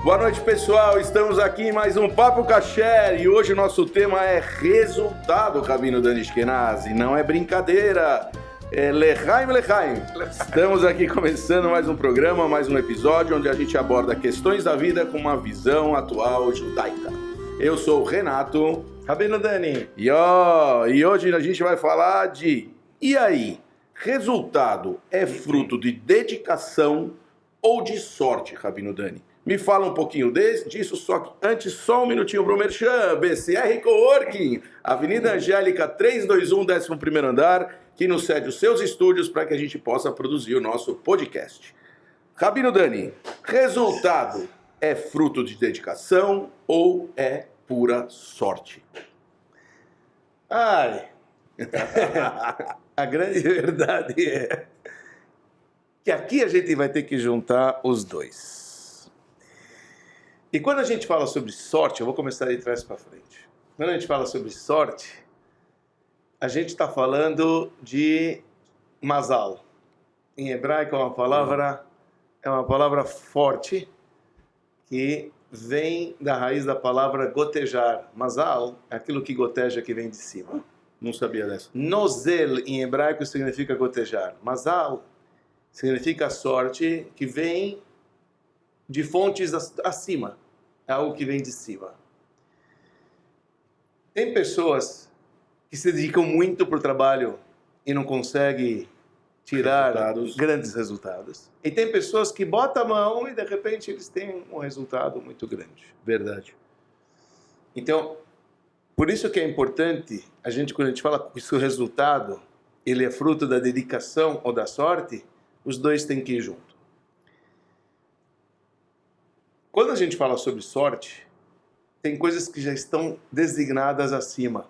Boa noite, pessoal. Estamos aqui em mais um Papo Kasher e hoje o nosso tema é resultado, Rabino Dani Ashkenazi. Não é brincadeira, é Lechaim, Lechaim. Estamos aqui começando mais um programa, mais um episódio onde a gente aborda questões da vida com uma visão atual judaica. Eu sou o Renato. Rabino Dani. E hoje a gente vai falar de... E aí? Resultado é fruto de dedicação ou de sorte, Rabino Dani? Me fala um pouquinho disso, só que antes, só um minutinho para o Merchan, BCR Coworking, Avenida Angélica 321, 11º andar, que nos cede os seus estúdios para que a gente possa produzir o nosso podcast. Rabino Dani, resultado é fruto de dedicação ou é pura sorte? Ai, a grande verdade é que aqui a gente vai ter que juntar os dois. E quando a gente fala sobre sorte, eu vou começar de trás para frente. Quando a gente fala sobre sorte, a gente está falando de mazal. Em hebraico é uma palavra forte que vem da raiz da palavra gotejar. Mazal é aquilo que goteja, que vem de cima. Não sabia dessa. Nozel, em hebraico, significa gotejar. Mazal significa sorte que vem de fontes acima. É algo que vem de cima. Tem pessoas que se dedicam muito para o trabalho e não conseguem tirar grandes resultados. E tem pessoas que botam a mão e de repente eles têm um resultado muito grande. Verdade. Então, por isso que é importante, quando a gente fala que o resultado ele é fruto da dedicação ou da sorte, os dois têm que ir junto. Quando a gente fala sobre sorte, tem coisas que já estão designadas acima.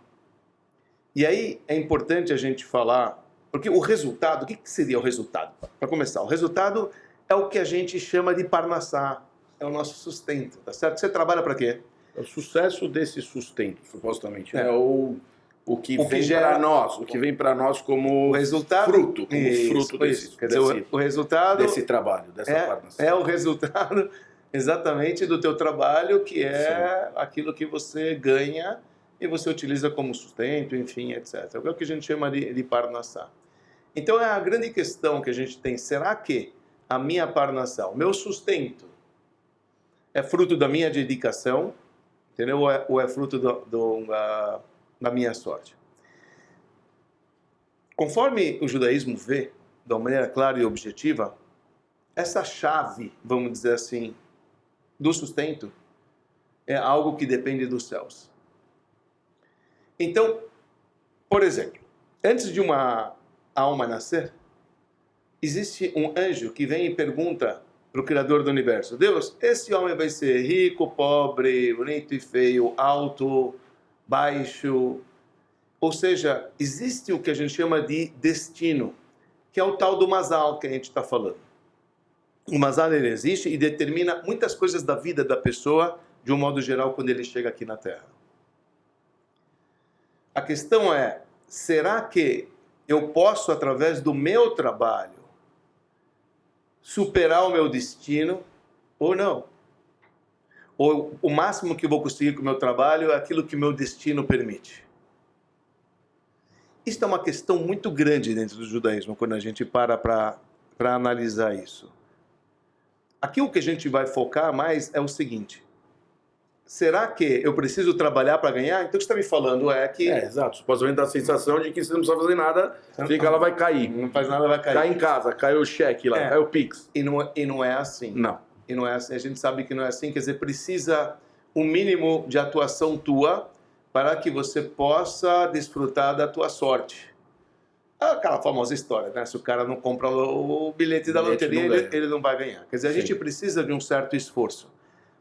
E aí é importante a gente falar, porque o resultado, o que seria o resultado? Para começar, o resultado é o que a gente chama de parnassá, é o nosso sustento, tá certo? Você trabalha para quê? É o sucesso desse sustento, supostamente. É o que vem para nós, o que vem para nós como o resultado, fruto, desse, quer dizer, o resultado desse trabalho, dessa parnassá. É o resultado exatamente do teu trabalho, que é aquilo que você ganha e você utiliza como sustento, enfim, etc. É o que a gente chama de parnassá. Então é a grande questão que a gente tem. Será que a minha parnassá, o meu sustento, é fruto da minha dedicação, entendeu? Ou é fruto da minha sorte? Conforme o judaísmo vê, de uma maneira clara e objetiva, essa chave, vamos dizer assim, do sustento é algo que depende dos céus. Então, por exemplo, antes de uma alma nascer, existe um anjo que vem e pergunta para o Criador do Universo: Deus, esse homem vai ser rico, pobre, bonito e feio, alto, baixo? Ou seja, existe o que a gente chama de destino, que é o tal do mazal que a gente está falando. O mazal ele existe e determina muitas coisas da vida da pessoa, de um modo geral, quando ele chega aqui na Terra. A questão é, será que eu posso, através do meu trabalho, superar o meu destino ou não? Ou o máximo que eu vou conseguir com o meu trabalho é aquilo que o meu destino permite? Isso é uma questão muito grande dentro do judaísmo, quando a gente para analisar isso. Aqui o que a gente vai focar mais é o seguinte: será que eu preciso trabalhar para ganhar? Então o que você está me falando é que... exato. Supostamente dá a sensação de que você não precisa fazer nada, fica, ela vai cair. Não faz nada, vai cair. Cai em casa, cai o cheque lá, cai o Pix. E não é assim. Não. E não é assim. A gente sabe que não é assim. Quer dizer, precisa um mínimo de atuação tua para que você possa desfrutar da tua sorte. Aquela famosa história, né? Se o cara não compra o bilhete da loteria, ele não vai ganhar. Quer dizer, a gente precisa de um certo esforço.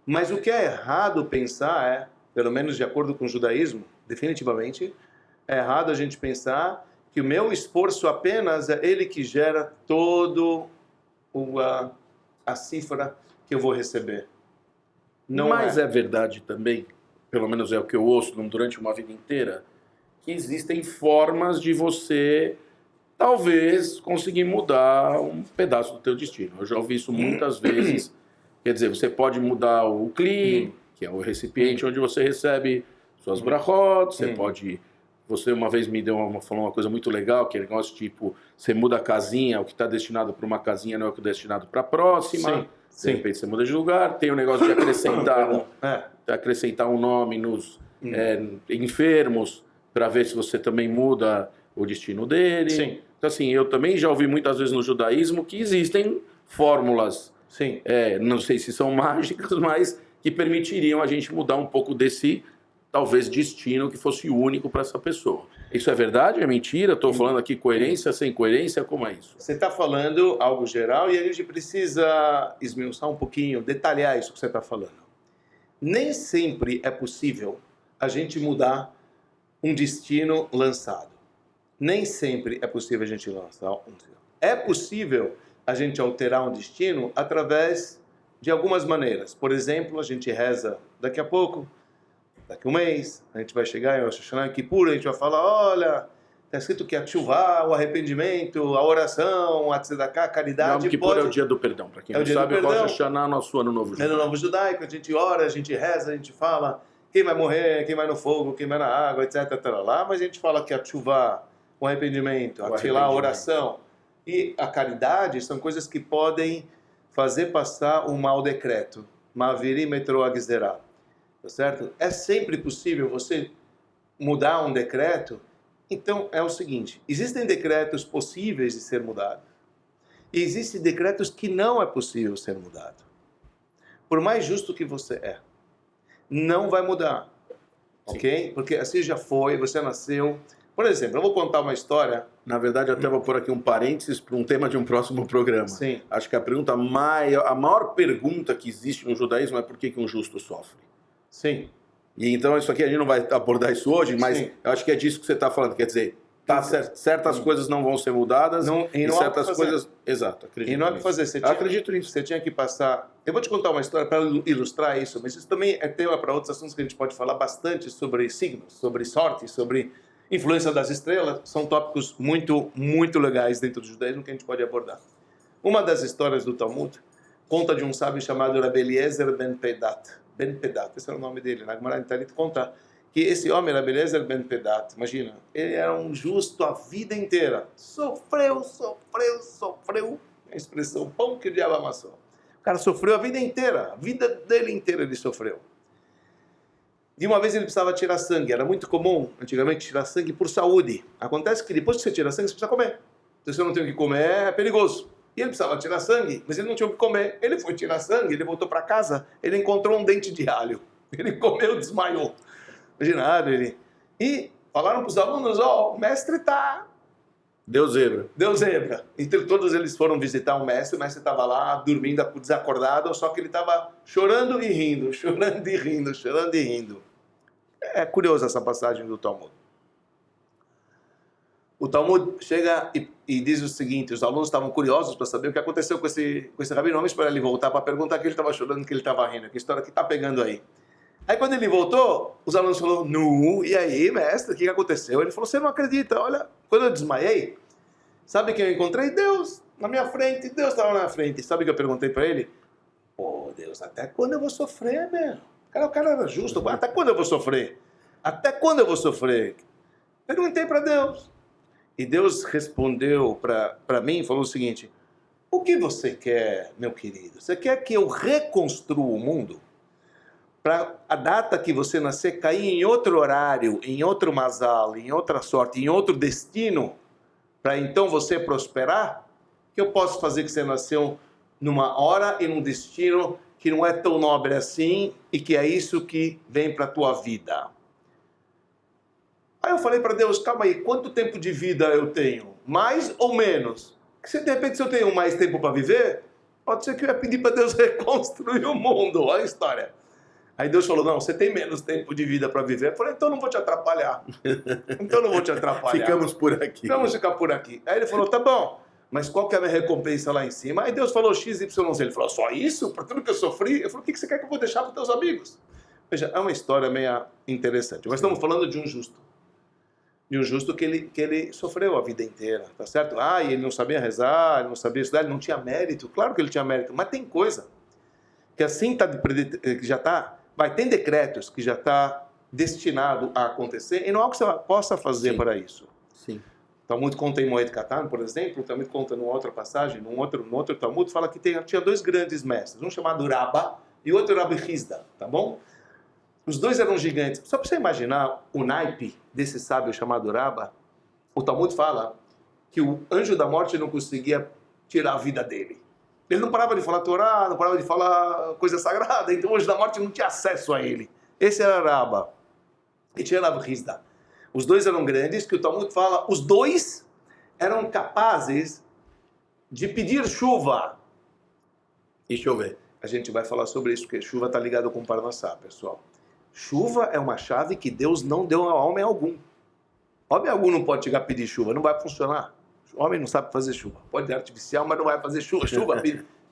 Mas o que é errado pensar é, pelo menos de acordo com o judaísmo, definitivamente, é errado a gente pensar que o meu esforço apenas é ele que gera todo a cifra que eu vou receber. Mas é verdade também, pelo menos é o que eu ouço durante uma vida inteira, que existem formas de você talvez conseguir mudar um pedaço do teu destino. Eu já ouvi isso muitas vezes Quer dizer, você pode mudar o kli, que é o recipiente onde você recebe suas brachot, você pode... Você uma vez falou uma coisa muito legal, que é negócio tipo, você muda a casinha, o que está destinado para uma casinha não é o que é destinado para a próxima. De repente você muda de lugar. Tem o negócio de acrescentar um nome nos enfermos, para ver se você também muda o destino dele. Sim. Então assim, eu também já ouvi muitas vezes no judaísmo que existem fórmulas, não sei se são mágicas, mas que permitiriam a gente mudar um pouco desse... talvez destino que fosse único para essa pessoa. Isso é verdade? É mentira? Estou falando aqui coerência, sem coerência, como é isso? Você está falando algo geral e a gente precisa esmiuçar um pouquinho, detalhar isso que você está falando. Nem sempre é possível a gente mudar um destino lançado. Nem sempre é possível a gente lançar um destino. É possível a gente alterar um destino através de algumas maneiras. Por exemplo, a gente reza daqui a pouco, daqui a um mês, a gente vai chegar em Rosh Hashanah, em Kippur, a gente vai falar, olha, está escrito que a tshuva, o arrependimento, a oração, a tzedakah, a caridade... Yom Kippur é o dia do perdão, para quem não sabe, Rosh Hashanah é nosso ano novo judaico. Ano novo judaico, a gente ora, a gente reza, a gente fala quem vai morrer, quem vai no fogo, quem vai na água, etc. Lá, mas a gente fala que a tshuva, o arrependimento, a tefilá, a oração e a caridade são coisas que podem fazer passar um mau decreto. Ma'aviri metro agzerah. Tá certo? É sempre possível você mudar um decreto. Então é o seguinte, existem decretos possíveis de ser mudados e existem decretos que não é possível ser mudado. Por mais justo que você não vai mudar. Ok? Porque assim já foi, você nasceu. Por exemplo, eu vou contar uma história. Na verdade, eu até vou pôr aqui um parênteses para um tema de um próximo programa. Sim. Acho que a maior pergunta que existe no judaísmo é por que um justo sofre. Sim. E então isso aqui a gente não vai abordar isso hoje, mas eu acho que é disso que você está falando. Quer dizer, certas coisas não vão ser mudadas e certas coisas... Exato, acredito. E não há o que fazer. Acredito nisso. Você tinha que passar... Eu vou te contar uma história para ilustrar isso, mas isso também é tema para outros assuntos que a gente pode falar bastante sobre signos, sobre sorte, sobre influência das estrelas. São tópicos muito, muito legais dentro do judaísmo que a gente pode abordar. Uma das histórias do Talmud conta de um sábio chamado Rabbi Eliezer ben Pedat. Ben Pedat, esse era o nome dele. Na Gemara Talit conta que esse homem, Rabbi Eliezer ben Pedat, imagina, ele era um justo a vida inteira. Sofreu. A expressão, pão que o diabo amassou. O cara sofreu a vida inteira. A vida dele inteira ele sofreu. E uma vez ele precisava tirar sangue. Era muito comum, antigamente, tirar sangue por saúde. Acontece que depois que você tira sangue, você precisa comer. Se você não tem o que comer, é perigoso. E ele precisava tirar sangue, mas ele não tinha o que comer. Ele foi tirar sangue, ele voltou para casa, ele encontrou um dente de alho. Ele comeu, desmaiou. Imagina, ele... E falaram para os alunos, o mestre está... Deu zebra. Então todos eles foram visitar o mestre estava lá, dormindo, desacordado, só que ele estava chorando e rindo. É curiosa essa passagem do Talmud. O Talmud chega e diz o seguinte, os alunos estavam curiosos para saber o que aconteceu com esse rabino, vamos para ele voltar para perguntar que ele estava chorando, que ele estava rindo, que história que está pegando aí. Aí quando ele voltou, os alunos falaram, e aí, mestre, o que aconteceu? Ele falou, você não acredita, olha, quando eu desmaiei, sabe quem eu encontrei? Deus, na minha frente, Deus estava na minha frente. Sabe o que eu perguntei para ele? Pô, Deus, até quando eu vou sofrer, meu? O cara era justo, até quando eu vou sofrer? Perguntei para Deus. E Deus respondeu para mim e falou o seguinte, o que você quer, meu querido? Você quer que eu reconstrua o mundo? Para a data que você nascer cair em outro horário, em outro mazal, em outra sorte, em outro destino, para então você prosperar? O que eu posso fazer que você nasceu numa hora e num destino que não é tão nobre assim e que é isso que vem para a tua vida? Aí eu falei para Deus, calma aí, quanto tempo de vida eu tenho? Mais ou menos? Porque de repente se eu tenho mais tempo para viver, pode ser que eu ia pedir para Deus reconstruir o mundo. Olha a história. Aí Deus falou, não, você tem menos tempo de vida para viver. Eu falei, então não vou te atrapalhar. Ficamos por aqui. Vamos ficar por aqui. Aí ele falou, tá bom, mas qual que é a minha recompensa lá em cima? Aí Deus falou XYZ. Ele falou, só isso? Por tudo que eu sofri? Eu falei, o que você quer que eu vou deixar para os teus amigos? Veja, é uma história meio interessante. Mas estamos falando de um justo. De um justo que ele sofreu a vida inteira, tá certo? E ele não sabia rezar, ele não sabia estudar, ele não tinha mérito. Claro que ele tinha mérito, mas tem coisa que assim tem decretos que já está destinado a acontecer e não há o que você possa fazer para isso. Sim. Talmud conta em Moed Katan, por exemplo, Talmud conta numa outra passagem, num outro Talmud, fala que tinha dois grandes mestres, um chamado Rabba e outro Rabbi Hizda, tá bom? Os dois eram gigantes. Só para você imaginar o naipe desse sábio chamado Rabba, o Talmud fala que o anjo da morte não conseguia tirar a vida dele. Ele não parava de falar Torá, não parava de falar coisa sagrada, então o anjo da morte não tinha acesso a ele. Esse era Rabba. E tinha Rabbi Hizda. Os dois eram grandes, que o Talmud fala, os dois eram capazes de pedir chuva. E chover. A gente vai falar sobre isso, porque chuva está ligado com Parnassá, pessoal. Chuva é uma chave que Deus não deu a homem algum. Homem algum não pode chegar a pedir chuva, não vai funcionar. O homem não sabe fazer chuva. Pode ser artificial, mas não vai fazer chuva. Chuva,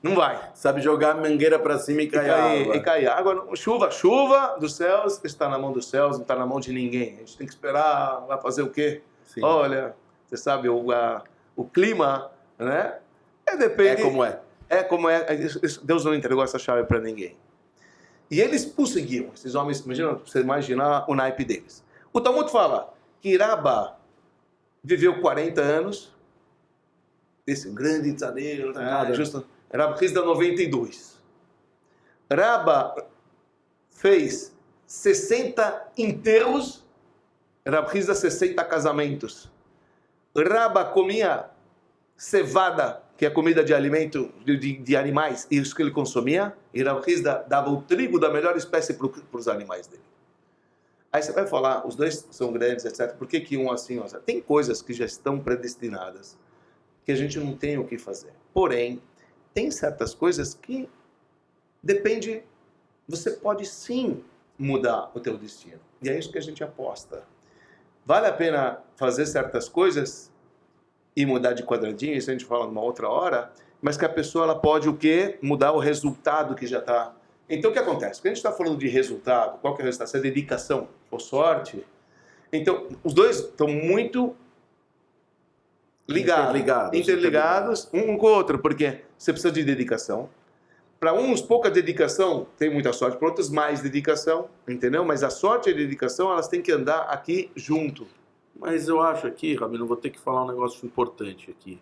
não vai. Sabe jogar a mangueira para cima e cair água. E cair água. Chuva dos céus está na mão dos céus, não está na mão de ninguém. A gente tem que esperar, vai fazer o quê? Sim. Olha, você sabe, o clima, né? Depende. É como é. Deus não entregou essa chave para ninguém. E eles conseguiam, esses homens, você imaginar o naipe deles. O Talmud fala que Rabba viveu 40 anos, esse grande tzadeiro, Rabbi Hizda 92. Rabba fez 60 enterros, Rabbi Hizda 60 casamentos. Rabba comia cevada, que é comida de alimento de animais, e isso que ele consumia, e Rabbi Hizda dava o trigo da melhor espécie para os animais dele. Aí você vai falar, os dois são grandes, etc. Por que um assim? Tem coisas que já estão predestinadas, que a gente não tem o que fazer. Porém, tem certas coisas que depende, você pode sim mudar o teu destino. E é isso que a gente aposta. Vale a pena fazer certas coisas e mudar de quadradinho, isso a gente fala numa outra hora, mas que a pessoa ela pode o quê? Mudar o resultado que já está. Então o que acontece? Quando a gente está falando de resultado, qual que é o resultado? Se é dedicação ou sorte, então os dois estão muito interligados um com o outro, porque você precisa de dedicação. Para uns, pouca dedicação, tem muita sorte. Para outros, mais dedicação, entendeu? Mas a sorte e a dedicação, elas têm que andar aqui junto. Mas eu acho aqui, Rabino, vou ter que falar um negócio importante aqui.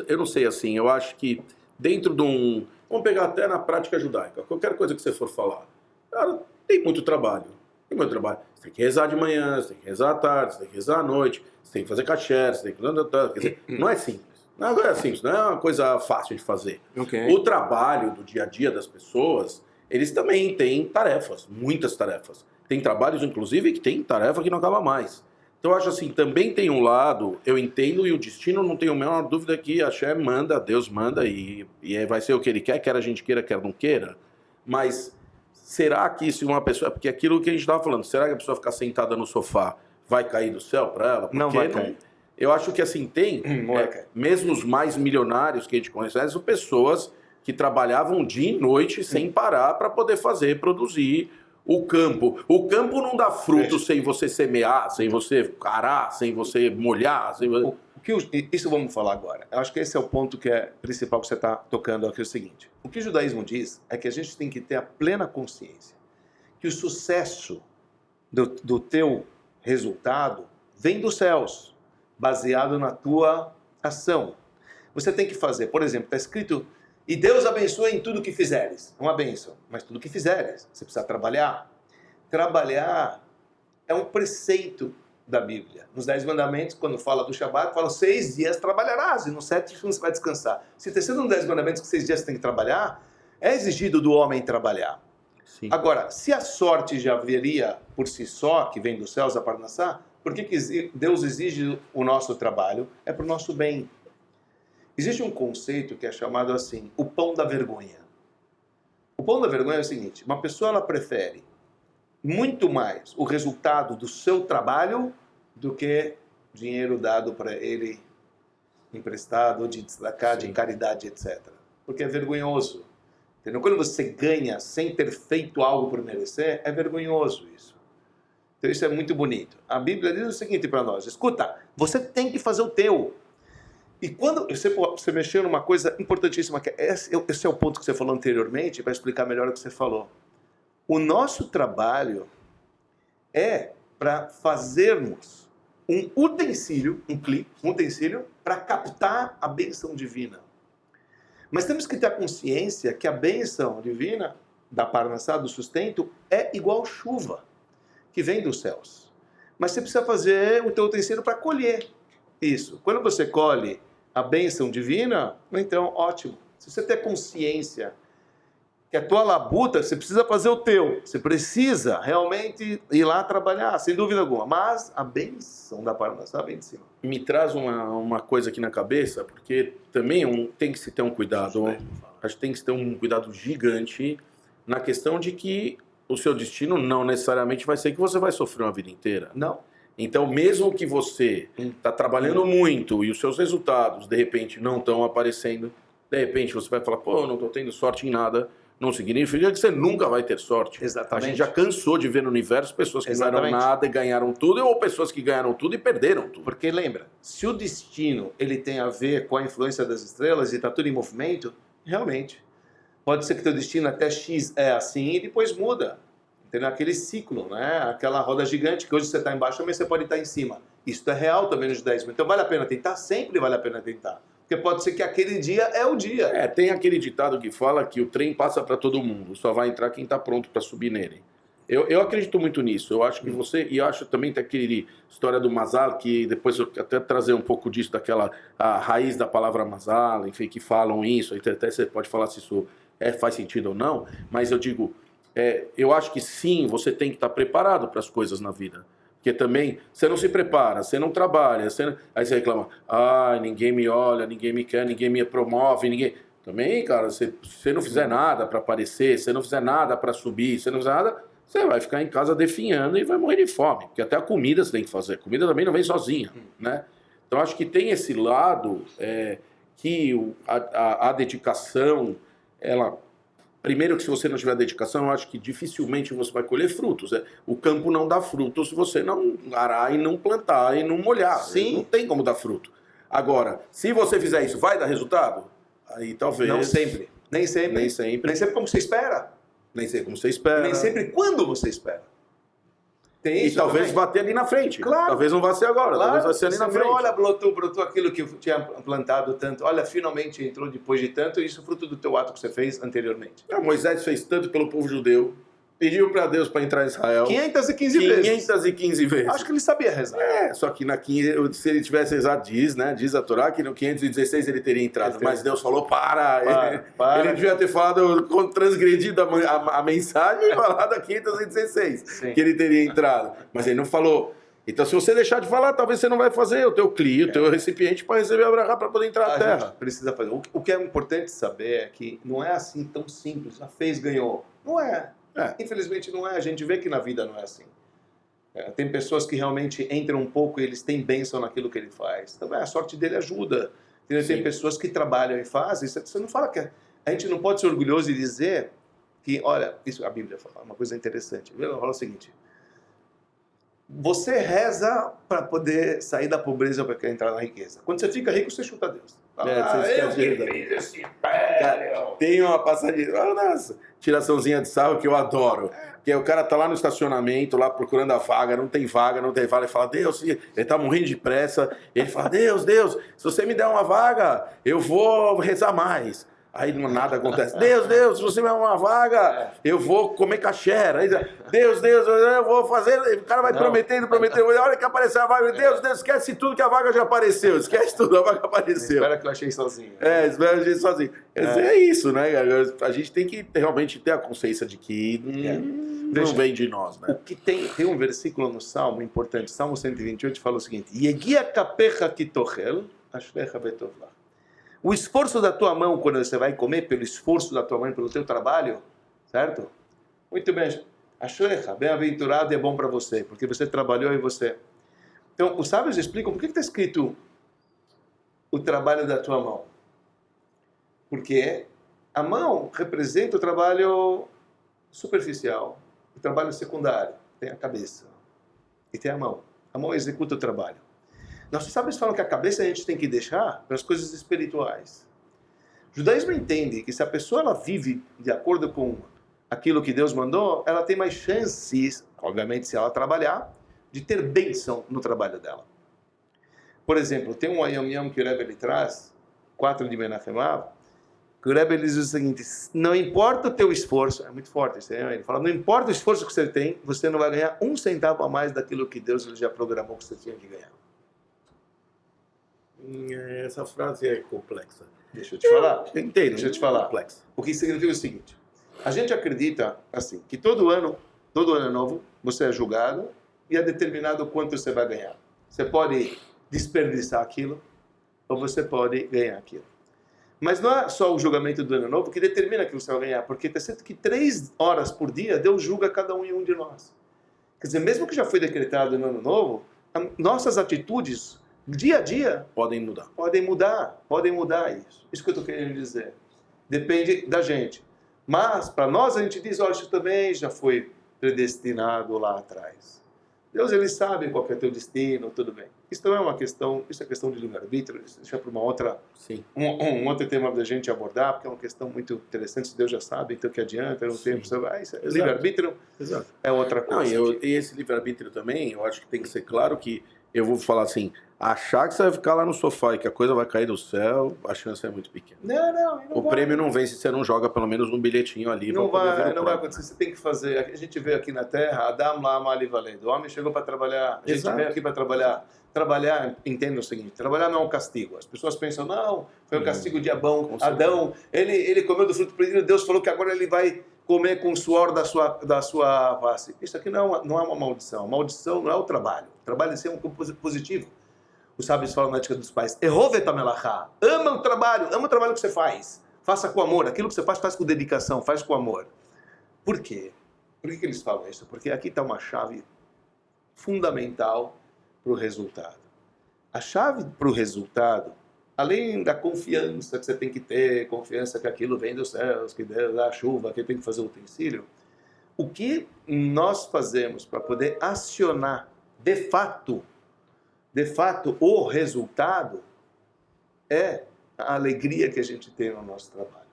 Eu não sei assim, eu acho que dentro de um... Vamos pegar até na prática judaica. Qualquer coisa que você for falar. Cara, tem muito trabalho. Tem muito trabalho. Você tem que rezar de manhã, você tem que rezar à tarde, você tem que rezar à noite, você tem que fazer kasher, você tem que... Quer dizer, não é simples. Não é simples, não é uma coisa fácil de fazer. Okay. O trabalho do dia a dia das pessoas, eles também têm tarefas, muitas tarefas. Tem trabalhos, inclusive, que tem tarefa que não acaba mais. Então eu acho assim, também tem um lado, eu entendo, e o destino não tenho a menor dúvida que a Hashem manda, Deus manda, e vai ser o que ele quer a gente queira, quer não queira. Mas será que se uma pessoa... Porque aquilo que a gente estava falando, será que a pessoa ficar sentada no sofá vai cair do céu para ela? Porque não vai cair. Eu acho que assim, tem, mesmo os mais milionários que a gente conhece, são pessoas que trabalhavam dia e noite sem parar para poder produzir o campo. O campo não dá fruto sem você semear, sem você arar, sem você molhar. Isso vamos falar agora. Eu acho que esse é o ponto que é principal que você está tocando aqui, é o seguinte. O que o judaísmo diz é que a gente tem que ter a plena consciência que o sucesso do teu resultado vem dos céus, baseado na tua ação. Você tem que fazer, por exemplo, está escrito, e Deus abençoa em tudo que fizeres. Uma bênção, mas tudo que fizeres. Você precisa trabalhar. Trabalhar é um preceito da Bíblia. Nos 10 mandamentos, quando fala do Shabat, fala 6 dias trabalharás, e no 7º você vai descansar. Se está sendo nos 10 mandamentos que 6 dias você tem que trabalhar, é exigido do homem trabalhar. Sim. Agora, se a sorte já viria por si só, que vem dos céus, a Parnassá, por que Deus exige o nosso trabalho? É para o nosso bem. Existe um conceito que é chamado assim, o pão da vergonha. O pão da vergonha é o seguinte, uma pessoa ela prefere muito mais o resultado do seu trabalho do que dinheiro dado para ele emprestado, de destacar, de caridade, etc. Porque é vergonhoso. Entendeu? Quando você ganha sem ter feito algo por merecer, é vergonhoso isso. Então isso é muito bonito. A Bíblia diz o seguinte para nós, escuta, você tem que fazer o teu. E quando você mexeu numa coisa importantíssima, que esse é o ponto que você falou anteriormente, para explicar melhor o que você falou. O nosso trabalho é para fazermos um utensílio para captar a bênção divina. Mas temos que ter a consciência que a bênção divina, da parnassá, do sustento, é igual chuva, que vem dos céus. Mas você precisa fazer o teu utensílio para colher isso. Quando você colhe a bênção divina, então, ótimo. Se você ter consciência que a tua labuta, você precisa fazer o teu. Você precisa realmente ir lá trabalhar, sem dúvida alguma. Mas a bênção da parnassá vem de cima. Me traz uma coisa aqui na cabeça, porque também tem que se ter um cuidado. Acho que tem que se ter um cuidado gigante na questão de que o seu destino não necessariamente vai ser que você vai sofrer uma vida inteira. Não. Então, mesmo que você está trabalhando muito e os seus resultados, de repente, não estão aparecendo, de repente você vai falar, pô, eu não estou tendo sorte em nada, não significa que você nunca vai ter sorte. Exatamente. A gente já cansou de ver no universo pessoas que Exatamente. ganharam nada e ganharam tudo, ou pessoas que ganharam tudo e perderam tudo. Porque lembra, se o destino ele tem a ver com a influência das estrelas e está tudo em movimento, realmente, pode ser que teu destino até X é assim e depois muda. Tem aquele ciclo, né? Aquela roda gigante que hoje você está embaixo, amanhã você pode estar em cima. Isso é real também no judaísmo. Então vale a pena tentar? Sempre vale a pena tentar. Porque pode ser que aquele dia é o dia. Tem aquele ditado que fala que o trem passa para todo mundo, só vai entrar quem está pronto para subir nele. Eu acredito muito nisso. Eu acho que você... E eu acho também tem aquele história do Mazal, que depois eu até trazer um pouco disso, daquela a raiz da palavra Mazal, enfim, que falam isso. Até você pode falar se isso faz sentido ou não. Mas eu digo... eu acho que sim, você tem que estar preparado para as coisas na vida. Porque também, você não se prepara, você não trabalha, aí você reclama, ninguém me olha, ninguém me quer, ninguém me promove, ninguém... Também, cara, se você não fizer nada para aparecer, se você não fizer nada para subir, se você não fizer nada, você vai ficar em casa definhando e vai morrer de fome. Porque até a comida você tem que fazer. A comida também não vem sozinha, né? Então, acho que tem esse lado que a dedicação, ela... Primeiro que se você não tiver dedicação, eu acho que dificilmente você vai colher frutos. O campo não dá frutos se você não arar e não plantar e não molhar. Sim. Não tem como dar fruto. Agora, se você fizer isso, vai dar resultado? Aí talvez... Não sempre. Nem sempre. Nem sempre. Nem sempre como você espera. Nem sempre como você espera. Nem sempre quando você espera. Tem isso e talvez também. vá ter ali na frente. Claro. Talvez não vá ser agora, Claro. talvez vá ser ali na frente. Olha, brotou aquilo que eu tinha plantado tanto. Olha, finalmente entrou depois de tanto, e isso é fruto do teu ato que você fez anteriormente. Moisés fez tanto pelo povo judeu, pediu para Deus para entrar em Israel 515 vezes. 515 vezes. Acho que ele sabia rezar. Só que se ele tivesse rezado, diz a Torá, que no 516 ele teria entrado. Mas Deus falou, para. Ele devia ter falado, transgredido a mensagem e falado a 516, Sim. que ele teria entrado. Mas ele não falou. Então, se você deixar de falar, talvez você não vai fazer o teu cli, o teu recipiente para receber Abraão para poder entrar na terra. Gente precisa fazer. O que é importante saber é que não é assim tão simples. Já fez, ganhou. Não é. Infelizmente não é. A gente vê que na vida não é assim. Tem pessoas que realmente entram um pouco e eles têm bênção naquilo que ele faz. Também a sorte dele ajuda. Tem pessoas que trabalham e fazem. Você não fala que... A gente não pode ser orgulhoso e dizer que... Olha, isso a Bíblia fala uma coisa interessante. Ela fala o seguinte... Você reza para poder sair da pobreza para entrar na riqueza. Quando você fica rico, você chuta Deus. Tem uma passagem... Nossa, tiraçãozinha de sarro que eu adoro. Que é o cara tá lá no estacionamento, lá procurando a vaga, não tem vaga, ele fala, Deus, ele tá morrendo de pressa, ele fala, Deus, se você me der uma vaga, eu vou rezar mais. Aí nada acontece. Deus, se você me der uma vaga, eu vou comer caché. Deus, eu vou fazer. O cara vai prometendo. Olha que apareceu a vaga. Deus, esquece tudo que a vaga já apareceu. Esquece tudo, a vaga apareceu. Espera que eu achei sozinho. Espera que eu achei sozinho. É isso, né? A gente tem que realmente ter a consciência de que não vem de nós, né? O que tem um versículo no Salmo importante. Salmo 128 fala o seguinte: Yegia kapecha kitochel, ashlecha betovlah. O esforço da tua mão, quando você vai comer, pelo esforço da tua mão, pelo teu trabalho, certo? Muito bem. Ashlecha, bem-aventurado, é bom para você, porque você trabalhou e você... Então, os sábios explicam por que está escrito o trabalho da tua mão. Porque a mão representa o trabalho superficial, o trabalho secundário. Tem a cabeça e tem a mão. A mão executa o trabalho. Nossos sábios falam que a cabeça a gente tem que deixar para as coisas espirituais. O judaísmo entende que se a pessoa ela vive de acordo com aquilo que Deus mandou, ela tem mais chances, obviamente se ela trabalhar, de ter bênção no trabalho dela. Por exemplo, tem um Ayom Yom que o Rebbe ele traz, 4 de Menachem Av, que o Rebbe ele diz o seguinte: não importa o teu esforço, é muito forte isso aí, ele fala, não importa o esforço que você tem, você não vai ganhar um centavo a mais daquilo que Deus ele já programou que você tinha que ganhar. Essa frase é complexa. Deixa eu te falar. Entendo. Deixa eu te falar. Complexa. O que significa o seguinte: a gente acredita assim que todo ano novo, você é julgado e é determinado quanto você vai ganhar. Você pode desperdiçar aquilo ou você pode ganhar aquilo. Mas não é só o julgamento do ano novo que determina aquilo que você vai ganhar, porque está certo que 3 horas por dia Deus julga cada um e um de nós. Quer dizer, mesmo que já foi decretado no ano novo, nossas atitudes dia a dia Podem mudar. podem mudar isso. Isso que eu estou querendo dizer. Depende da gente. Mas, para nós, a gente diz, olha, isso também já foi predestinado lá atrás. Deus, ele sabe qual que é o teu destino, tudo bem. Isso não é uma questão, isso é questão de livre-arbítrio, isso deixa para uma outra, Sim. um outro tema da gente abordar, porque é uma questão muito interessante, se Deus já sabe, então que adianta, não tem, isso é livre-arbítrio, Exato. é outra Não, coisa. e esse livre-arbítrio também, eu acho que tem que ser claro que eu vou falar assim, achar que você vai ficar lá no sofá e que a coisa vai cair do céu, a chance é muito pequena. Não O prêmio não vem se você não joga pelo menos um bilhetinho ali. Não pra poder ver o vai prêmio. acontecer, você tem que fazer. A gente veio aqui na Terra, Adam lá, Mali valendo. O homem chegou para trabalhar, a gente Exato. veio aqui para trabalhar. Trabalhar, entenda o seguinte, trabalhar não é um castigo. As pessoas pensam, não, foi um castigo de Adão. Com certeza. Adão, ele comeu do fruto proibido, Deus falou que agora ele vai comer com o suor da sua face. Isso aqui não é uma maldição. Maldição não é o trabalho. O trabalho em si é um positivo. Os sábios falam na ética dos pais, ama o trabalho que você faz. Faça com amor. Aquilo que você faz com dedicação, faz com amor. Por quê? Por que eles falam isso? Porque aqui está uma chave fundamental para o resultado. A chave para o resultado, além da confiança que você tem que ter, confiança que aquilo vem dos céus, que Deus dá a chuva, que tem que fazer o utensílio, o que nós fazemos para poder acionar de fato, o resultado é a alegria que a gente tem no nosso trabalho.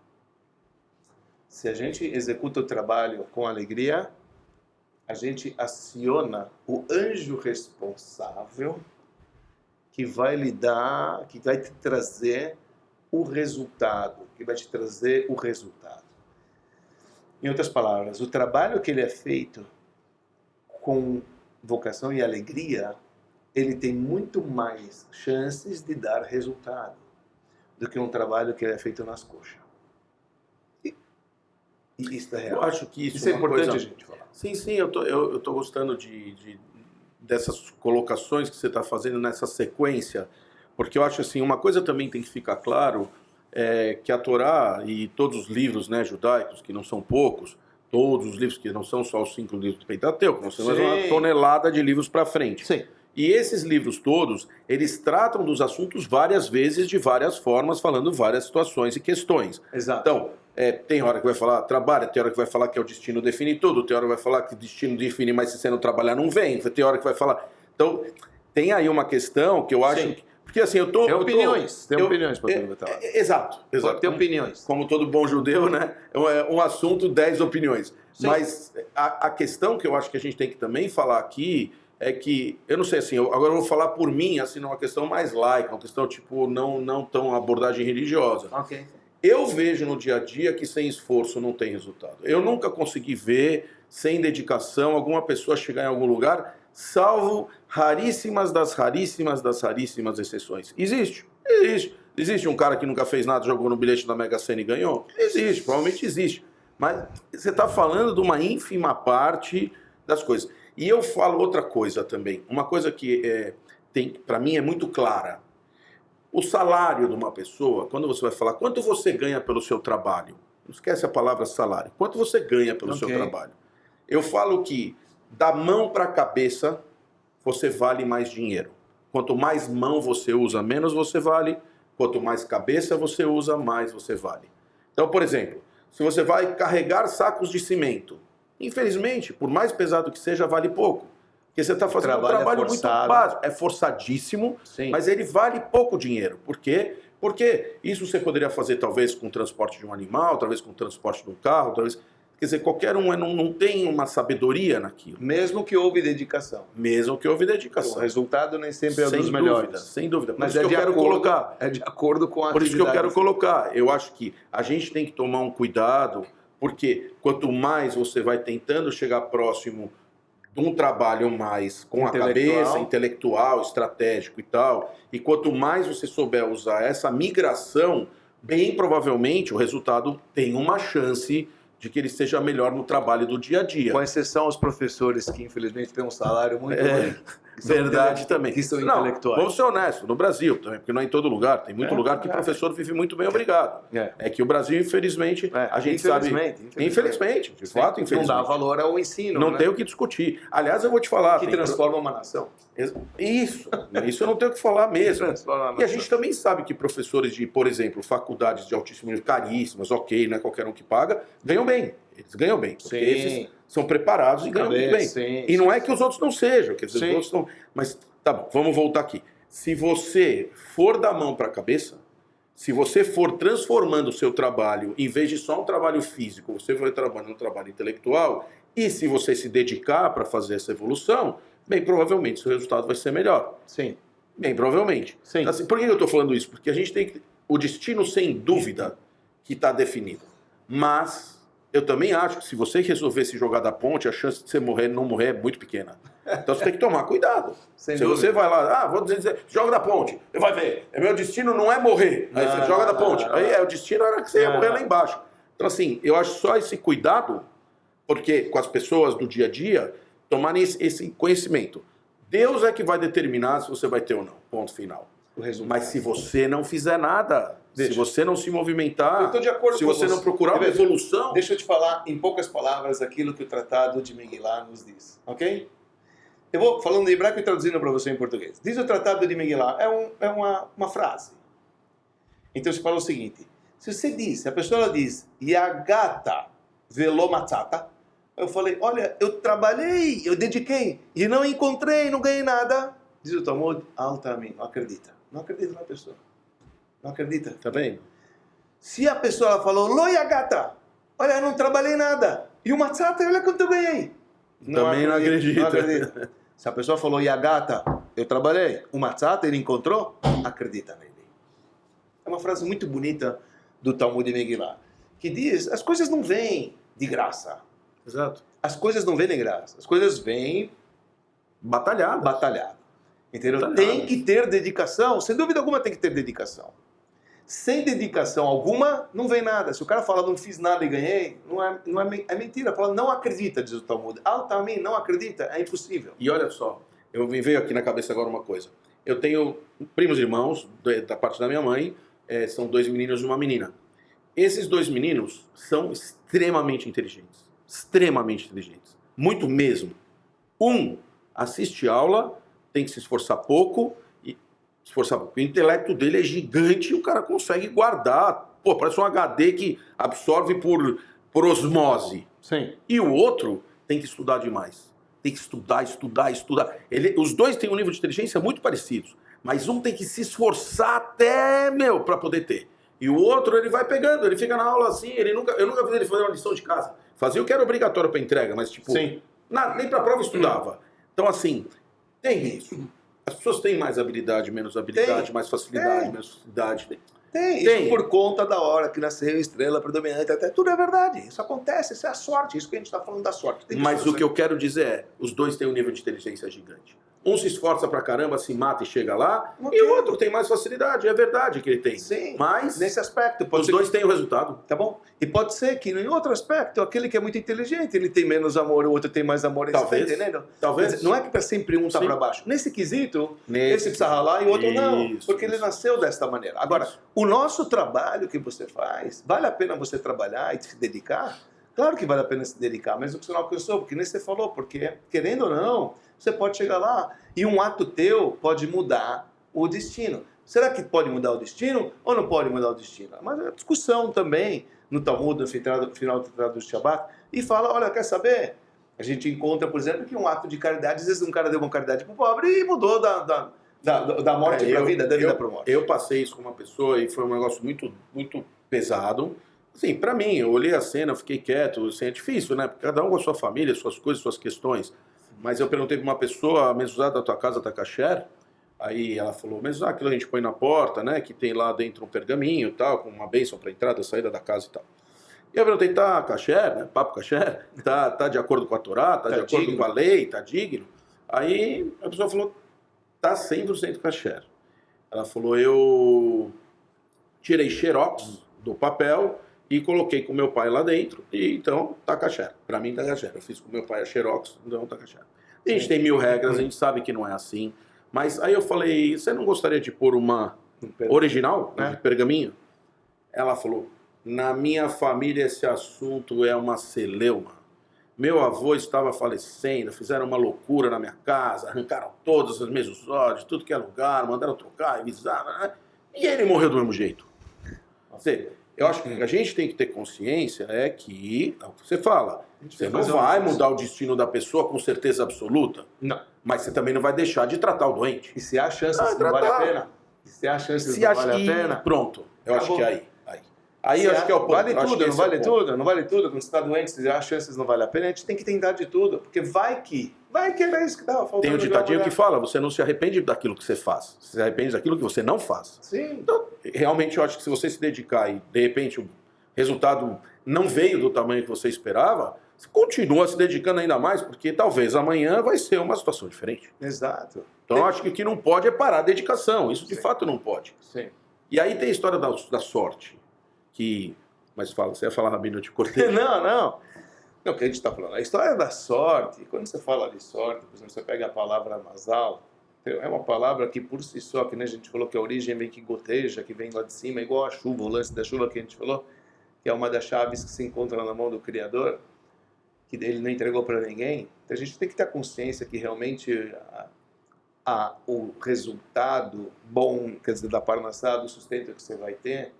Se a gente executa o trabalho com alegria, a gente aciona o anjo responsável que vai lhe dar, que vai te trazer o resultado, Em outras palavras, o trabalho que ele é feito com vocação e alegria, ele tem muito mais chances de dar resultado do que um trabalho que é feito nas coxas. E isso é real. Eu acho que isso é uma importante coisa... a gente falar. Sim, eu tô gostando dessas colocações que você está fazendo nessa sequência, porque eu acho assim, uma coisa também tem que ficar claro, que a Torá e todos os livros, né, judaicos, que não são poucos, todos os livros que não são só os 5 livros do Pentateuco, nós temos uma tonelada de livros para frente. Sim. E esses livros todos, eles tratam dos assuntos várias vezes, de várias formas, falando várias situações e questões. Exato. Então, tem hora que vai falar trabalho, tem hora que vai falar que é o destino define tudo, tem hora que vai falar que o destino define, mas se você não trabalhar não vem, tem hora que vai falar... Então, tem aí uma questão que eu acho... Sim. Porque assim, eu tô... Tem opiniões para tudo. Exato. Tem opiniões. Como todo bom judeu, né? Um assunto, 10 opiniões. Sim. Mas a questão que eu acho que a gente tem que também falar aqui é que, eu não sei assim, agora eu vou falar por mim, assim, uma questão mais laica, uma questão tipo, não tão abordagem religiosa. Ok. Eu vejo no dia a dia que sem esforço não tem resultado. Eu nunca consegui ver, sem dedicação, alguma pessoa chegar em algum lugar, salvo raríssimas das raríssimas exceções. Existe. Existe um cara que nunca fez nada, jogou no bilhete da Mega Sena e ganhou? Existe, provavelmente existe. Mas você está falando de uma ínfima parte das coisas. E eu falo outra coisa também. Uma coisa que para mim é muito clara. O salário de uma pessoa, quando você vai falar quanto você ganha pelo seu trabalho, não esquece a palavra salário, quanto você ganha pelo seu trabalho. Eu falo que da mão para a cabeça você vale mais dinheiro. Quanto mais mão você usa, menos você vale. Quanto mais cabeça você usa, mais você vale. Então, por exemplo, se você vai carregar sacos de cimento, infelizmente, por mais pesado que seja, vale pouco. Porque você está fazendo um Trabalho é trabalho muito forçado. básico. É forçadíssimo, Sim. mas ele vale pouco dinheiro. Por quê? Porque isso você poderia fazer talvez com o transporte de um animal, talvez com o transporte de um carro, talvez... Quer dizer, qualquer um não tem uma sabedoria naquilo. Mesmo que houve dedicação. Mesmo que houve O dedicação. resultado nem sempre é um Sem dos dúvida, melhores. sem dúvida. Por Mas isso é que de eu quero acordo, colocar. é de acordo com a Por isso que eu quero atividade. colocar. Eu acho que a gente tem que tomar um cuidado, porque quanto mais você vai tentando chegar próximo de um trabalho mais com a cabeça, intelectual, estratégico e tal, e quanto mais você souber usar essa migração, bem provavelmente o resultado tem uma chance de que ele seja melhor no trabalho do dia a dia. Com exceção aos professores que infelizmente têm um salário muito ruim. Verdade também. Que são Não, intelectuais. vamos ser honestos, no Brasil também, porque não é em todo lugar. Tem muito lugar que o professor vive muito bem, obrigado. É que o Brasil, infelizmente, a gente sabe... Infelizmente, de fato, infelizmente. Não dá valor ao ensino. Não tem o que discutir. Aliás, eu vou te falar... Que transforma uma nação. Isso eu não tenho o que falar mesmo. E a gente também sabe que professores de, por exemplo, faculdades de altíssimo nível, caríssimas, ok, não é qualquer um que paga, ganham bem. Eles ganham bem, porque esses são preparados e ganham muito bem. E não é que os outros não sejam, quer dizer, os outros não... Mas tá bom, vamos voltar aqui. Se você for da mão para a cabeça, se você for transformando o seu trabalho, em vez de só um trabalho físico, você vai trabalhando um trabalho intelectual, e se você se dedicar para fazer essa evolução, bem provavelmente seu resultado vai ser melhor. Sim. Bem provavelmente. Sim. Assim, por que eu estou falando isso? Porque a gente tem que... O destino, sem dúvida, que está definido. Mas eu também acho que se você resolver se jogar da ponte, a chance de você morrer não morrer é muito pequena. Então você tem que tomar cuidado. Se você vai lá, vou dizer, joga da ponte, você vai ver, meu destino não é morrer. Aí você joga da ponte. Aí o destino era que você ia morrer lá embaixo. Então assim, eu acho só esse cuidado, porque com as pessoas do dia a dia, tomarem esse conhecimento. Deus é que vai determinar se você vai ter ou não. Ponto final. Mas se você não fizer nada, se você não se movimentar, eu tô de acordo se com você não procurar uma evolução... Deixa eu te falar em poucas palavras aquilo que o Tratado de Miguelá nos diz, ok? Eu vou falando em hebraico e traduzindo para você em português. Diz o Tratado de Miguelá, é uma frase. Então você fala o seguinte, se a pessoa ela diz, Yagata velo matzata, eu falei, olha, eu trabalhei, eu dediquei, e não encontrei, não ganhei nada. Diz o Talmud, altamente, não acredita. Não acredita na pessoa. Não acredita. Tá vendo? Se a pessoa ela falou, lo Yagata, olha, eu não trabalhei nada. E o matzata, olha quanto eu ganhei. Também não acredita. Não acredita. Se a pessoa falou, Yagata, eu trabalhei, o matzata ele encontrou, acredita nele. É uma frase muito bonita do Talmud de Megillah, que diz, as coisas não vêm de graça. Exato. As coisas não vêm de graça. As coisas vêm batalhadas. Entendeu? Tem que ter dedicação. Sem dúvida alguma tem que ter dedicação. Sem dedicação alguma, não vem nada. Se o cara fala, não fiz nada e ganhei, é mentira. Fala, não acredita, diz o Talmud. Altamente, não acredita, é impossível. E olha só, me veio aqui na cabeça agora uma coisa. Eu tenho primos irmãos, da parte da minha mãe, são 2 meninos e uma menina. Esses 2 meninos são extremamente inteligentes. Extremamente inteligentes. Muito mesmo. Um assiste aula, tem que se esforçar pouco. O intelecto dele é gigante e o cara consegue guardar. Pô, parece um HD que absorve por osmose. Sim. E o outro tem que estudar demais. Tem que estudar. Os dois têm um nível de inteligência muito parecidos. Mas um tem que se esforçar até, para poder ter. E o outro, ele vai pegando, ele fica na aula assim, eu nunca vi ele fazer uma lição de casa. Fazia o que era obrigatório para entrega, mas nem para prova estudava. Então, assim, tem isso. As pessoas têm mais habilidade, menos habilidade, mais facilidade, menos facilidade. Tem. Isso por conta da hora que nasceu estrela predominante, até tudo é verdade. Isso acontece, isso é a sorte, isso que a gente está falando da sorte. Mas o que eu quero dizer é, os dois têm um nível de inteligência gigante. Um se esforça pra caramba, se mata e chega lá, e o outro tem mais facilidade, é verdade que ele tem. Sim, mas nesse aspecto. Os dois têm o resultado. Tá bom? E pode ser que em outro aspecto, aquele que é muito inteligente, ele tem menos amor, o outro tem mais amor. Talvez. Tá entendendo? Talvez. Não é que para sempre um tá para baixo. Nesse quesito, esse precisa ralar e o outro não. Porque ele nasceu desta maneira. Agora, o nosso trabalho que você faz, vale a pena você trabalhar e se dedicar? Claro que vale a pena se dedicar, mesmo que você não alcançou, porque nem você falou, porque, querendo ou não, você pode chegar lá e um ato teu pode mudar o destino. Será que pode mudar o destino ou não pode mudar o destino? Mas é discussão também no Talmud, no final do Tratado do Shabbat, e fala, olha, quer saber? A gente encontra, por exemplo, que um ato de caridade, às vezes um cara deu uma caridade pro pobre e mudou da morte para a vida, da vida para a morte. Eu passei isso com uma pessoa e foi um negócio muito, muito pesado. Assim, para mim, eu olhei a cena, fiquei quieto, assim, é difícil, né? Porque cada um com a sua família, suas coisas, suas questões. Mas eu perguntei para uma pessoa, a mezuzá da tua casa tá kasher? Aí ela falou, mezuzá, aquilo a gente põe na porta, né? Que tem lá dentro um pergaminho e tal, com uma bênção para entrada, saída da casa e tal. E eu perguntei, tá kasher, né? Papo kasher? Tá de acordo com a Torá? Tá de acordo com a lei? Tá digno? Aí a pessoa falou, tá 100% kasher. Ela falou, eu tirei xerox do papel e coloquei com meu pai lá dentro, e então tá kasher. Pra mim tá kasher. Eu fiz com meu pai a xerox, então tá kasher. A gente tem 1000 regras, a gente sabe que não é assim. Mas aí eu falei, você não gostaria de pôr uma original, de pergaminho? Ela falou, na minha família esse assunto é uma celeuma. Meu avô estava falecendo, fizeram uma loucura na minha casa, arrancaram todos os meus olhos, tudo que é lugar, mandaram trocar, avisaram, né? E ele morreu do mesmo jeito. Eu acho que a gente tem que ter consciência que, é o que você fala, você não vai mudar o destino da pessoa com certeza absoluta. Não. Mas você também não vai deixar de tratar o doente. E se há chances, não vale a pena? E se há chances, não vale a pena? Pronto. Eu acho que é aí eu acho que é o ponto. Vale tudo, não vale tudo? Não vale tudo? Quando você está doente, se há chances, não vale a pena, a gente tem que tentar de tudo. Porque vai que era isso que estava faltando. Tem um ditadinho que fala, você não se arrepende daquilo que você faz. Você se arrepende daquilo que você não faz. Sim. Então, realmente eu acho que se você se dedicar e, de repente, o resultado não veio do tamanho que você esperava, você continua se dedicando ainda mais, porque talvez amanhã vai ser uma situação diferente. Exato. Então, eu acho que o que não pode é parar a dedicação. Isso, de fato, não pode. Sim. E aí tem a história da sorte. Mas fala, você ia falar, Rabino, eu te cortei. Não, o que a gente está falando? A história da sorte, quando você fala de sorte, por exemplo, você pega a palavra mazal, é uma palavra que por si só, que nem a gente falou que a origem vem que goteja, que vem lá de cima, igual a chuva, o lance da chuva que a gente falou, que é uma das chaves que se encontra na mão do Criador, que ele não entregou para ninguém. Então a gente tem que ter consciência que realmente o resultado bom, quer dizer, da parnassá, do sustento que você vai ter,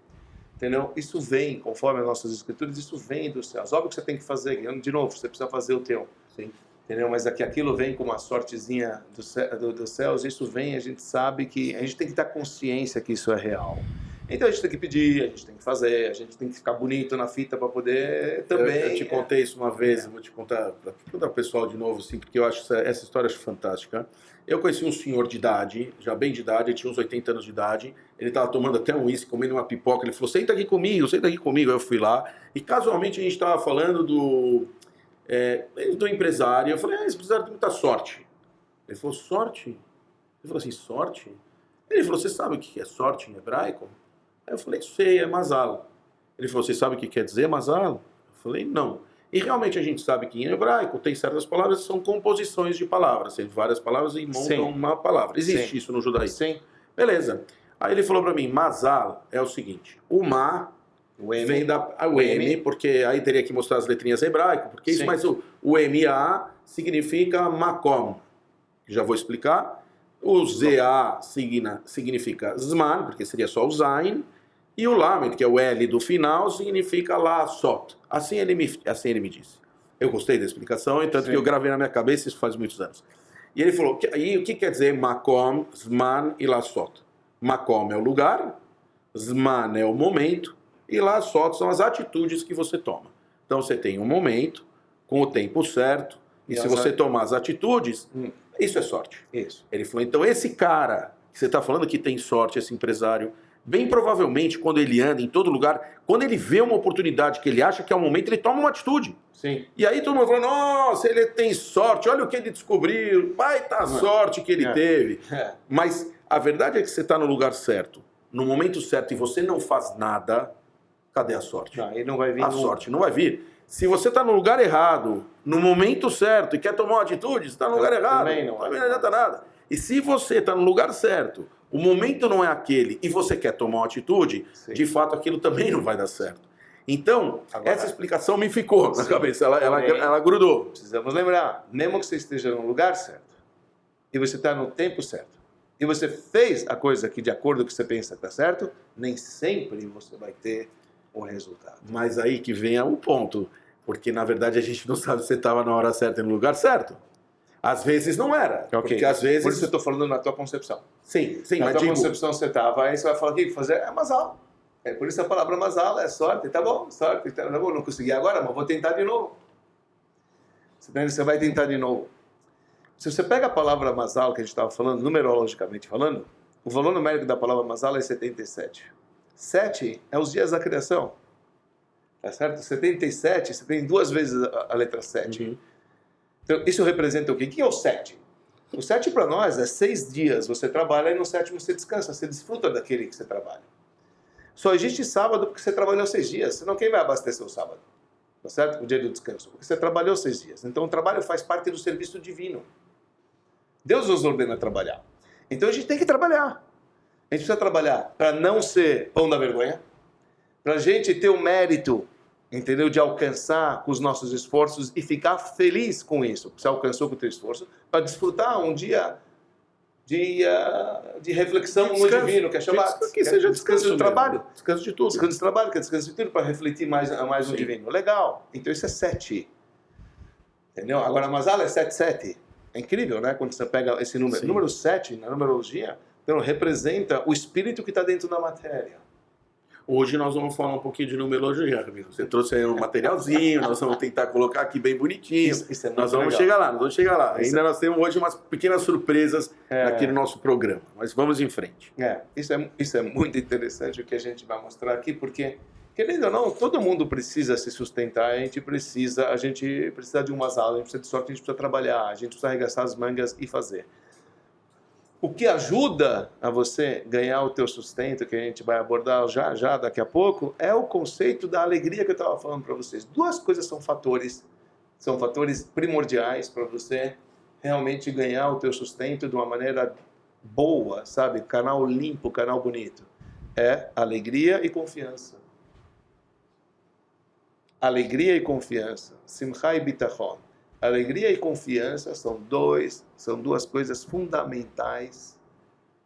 entendeu? Isso vem, conforme as nossas escrituras, isso vem dos céus. Óbvio que você tem que fazer, de novo, você precisa fazer o teu. Sim. Entendeu? Mas aquilo vem com uma sortezinha dos céus, isso vem, a gente sabe que a gente tem que ter consciência que isso é real. Então a gente tem que pedir, a gente tem que fazer, a gente tem que ficar bonito na fita para poder também... Eu te contei isso uma vez, eu vou te contar para todo o pessoal de novo, assim, porque eu acho essa história fantástica. Eu conheci um senhor de idade, já bem de idade, ele tinha uns 80 anos de idade, ele estava tomando até um uísque, comendo uma pipoca, ele falou, senta aqui comigo. Aí eu fui lá, e casualmente a gente estava falando do empresário, eu falei, esse empresário tem muita sorte. Ele falou, sorte? Ele falou assim, sorte? Ele falou, você sabe o que é sorte em hebraico? Aí eu falei, sei, é mazal. Ele falou, você sabe o que quer dizer mazal? Eu falei, não. E realmente a gente sabe que em hebraico tem certas palavras que são composições de palavras, tem várias palavras e montam uma palavra. Existe isso no judaísmo. Sim. Beleza. Aí ele falou para mim, mazal é o seguinte, o ma vem o M, porque aí teria que mostrar as letrinhas hebraicas, porque isso, mas o MA significa makom, já vou explicar. O ZA significa zman, porque seria só o zain, e o lamed, que é o L do final, significa lasot. Assim ele me disse. Eu gostei da explicação, tanto que eu gravei na minha cabeça, isso faz muitos anos. E ele falou, e o que quer dizer makom, zman e lasot? Makom é o lugar, zman é o momento, e lasot são as atitudes que você toma. Então você tem um momento, com o tempo certo, e se você tomar as atitudes, isso é sorte. Isso. Ele falou, então esse cara que você está falando que tem sorte, esse empresário, bem provavelmente quando ele anda em todo lugar, quando ele vê uma oportunidade que ele acha que é o momento, ele toma uma atitude. Sim. E aí todo mundo fala, nossa, ele tem sorte, olha o que ele descobriu, baita sorte que ele teve. Mas a verdade é que você está no lugar certo, no momento certo, e você não faz nada, cadê a sorte? Não, ele não vai vir. A sorte não vai vir. Se você está no lugar errado, no momento certo, e quer tomar uma atitude, você está no lugar errado, não adianta nada. E se você está no lugar certo, o momento não é aquele, e você quer tomar uma atitude, de fato aquilo também não vai dar certo. Então, essa explicação me ficou na cabeça, ela grudou. Precisamos lembrar, mesmo que você esteja no lugar certo, e você está no tempo certo, e você fez a coisa que de acordo com o que você pensa que está certo, nem sempre você vai ter o resultado. Mas aí que vem o ponto. Porque, na verdade, a gente não sabe se você estava na hora certa e no lugar certo. Às vezes não era. Ok. Porque às vezes... Por isso eu estou falando na tua concepção. Sim, Na mas tua digo... concepção você estava, aí você vai falar, o que fazer? É mazal. É por isso a palavra mazal, é sorte. Tá bom, sorte. Tá bom, não consegui agora, mas vou tentar de novo. Você vai tentar de novo. Se você pega a palavra mazal, que a gente estava falando, numerologicamente falando, o valor numérico da palavra mazal é 77. 7 é os dias da criação. Tá certo? 77, você tem 2 vezes a letra 7. Uhum. Então, isso representa o quê? O que é o 7? O 7 para nós é 6 dias. Você trabalha e no 7º você descansa. Você desfruta daquele que você trabalha. Só existe sábado porque você trabalhou 6 dias. Senão quem vai abastecer o sábado? Tá certo? O dia do descanso. Porque você trabalhou 6 dias. Então o trabalho faz parte do serviço divino. Deus nos ordena trabalhar. Então a gente tem que trabalhar. A gente precisa trabalhar para não ser pão da vergonha. Para a gente ter o mérito, entendeu? De alcançar com os nossos esforços e ficar feliz com isso. Você alcançou com o teu esforço. Para desfrutar um dia de reflexão no divino, que é chamado que seja descanso do trabalho. Descanso de tudo. Descanso do trabalho, que é descanso de tudo, para refletir mais no divino. Legal. Então isso é 7. Entendeu? Agora a Mazala é 77. É incrível, né? Quando você pega esse número. Sim. Número 7, na numerologia, então, representa o espírito que está dentro da matéria. Hoje nós vamos falar um pouquinho de numerologia, amigo. Você trouxe aí um materialzinho, nós vamos tentar colocar aqui bem bonitinho. Isso é muito nós vamos legal. chegar lá, nós vamos chegar lá. Isso Ainda nós temos hoje umas pequenas surpresas aqui no nosso programa, mas vamos em frente. Isso é muito interessante o que a gente vai mostrar aqui, porque, querendo ou não, todo mundo precisa se sustentar, a gente precisa de umas aulas, a gente precisa de sorte, a gente precisa trabalhar, a gente precisa arregaçar as mangas e fazer. O que ajuda a você ganhar o teu sustento, que a gente vai abordar já daqui a pouco, é o conceito da alegria que eu estava falando para vocês. 2 coisas são fatores primordiais para você realmente ganhar o teu sustento de uma maneira boa, sabe? Canal limpo, canal bonito. É alegria e confiança. Alegria e confiança. Simcha e bitachon. Alegria e confiança são 2 coisas fundamentais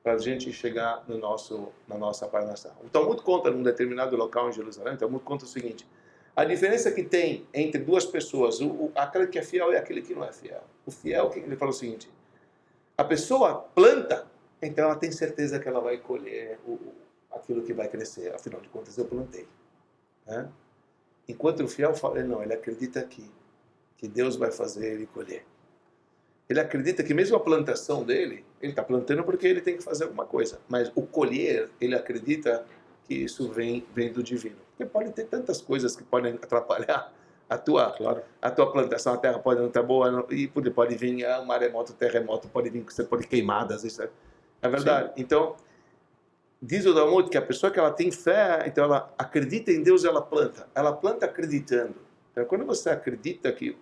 para a gente chegar na nossa parnassá. O Talmud conta num determinado local em Jerusalém, o Talmud conta o seguinte: a diferença que tem entre 2 pessoas, aquele que é fiel e aquele que não é fiel. O fiel, ele fala o seguinte: a pessoa planta, então ela tem certeza que ela vai colher aquilo que vai crescer. Afinal de contas, eu plantei. Né? Enquanto o fiel fala, não, ele acredita que Deus vai fazer ele colher. Ele acredita que mesmo a plantação dele, ele está plantando porque ele tem que fazer alguma coisa. Mas o colher, ele acredita que isso vem do divino. Porque pode ter tantas coisas que podem atrapalhar a tua plantação. A terra pode não estar boa, e pode vir um maremoto, terremoto, pode vir você pode queimadas. Isso é verdade. Sim. Então, diz o Talmud que a pessoa que ela tem fé, então ela acredita em Deus, ela planta acreditando. Então, quando você acredita que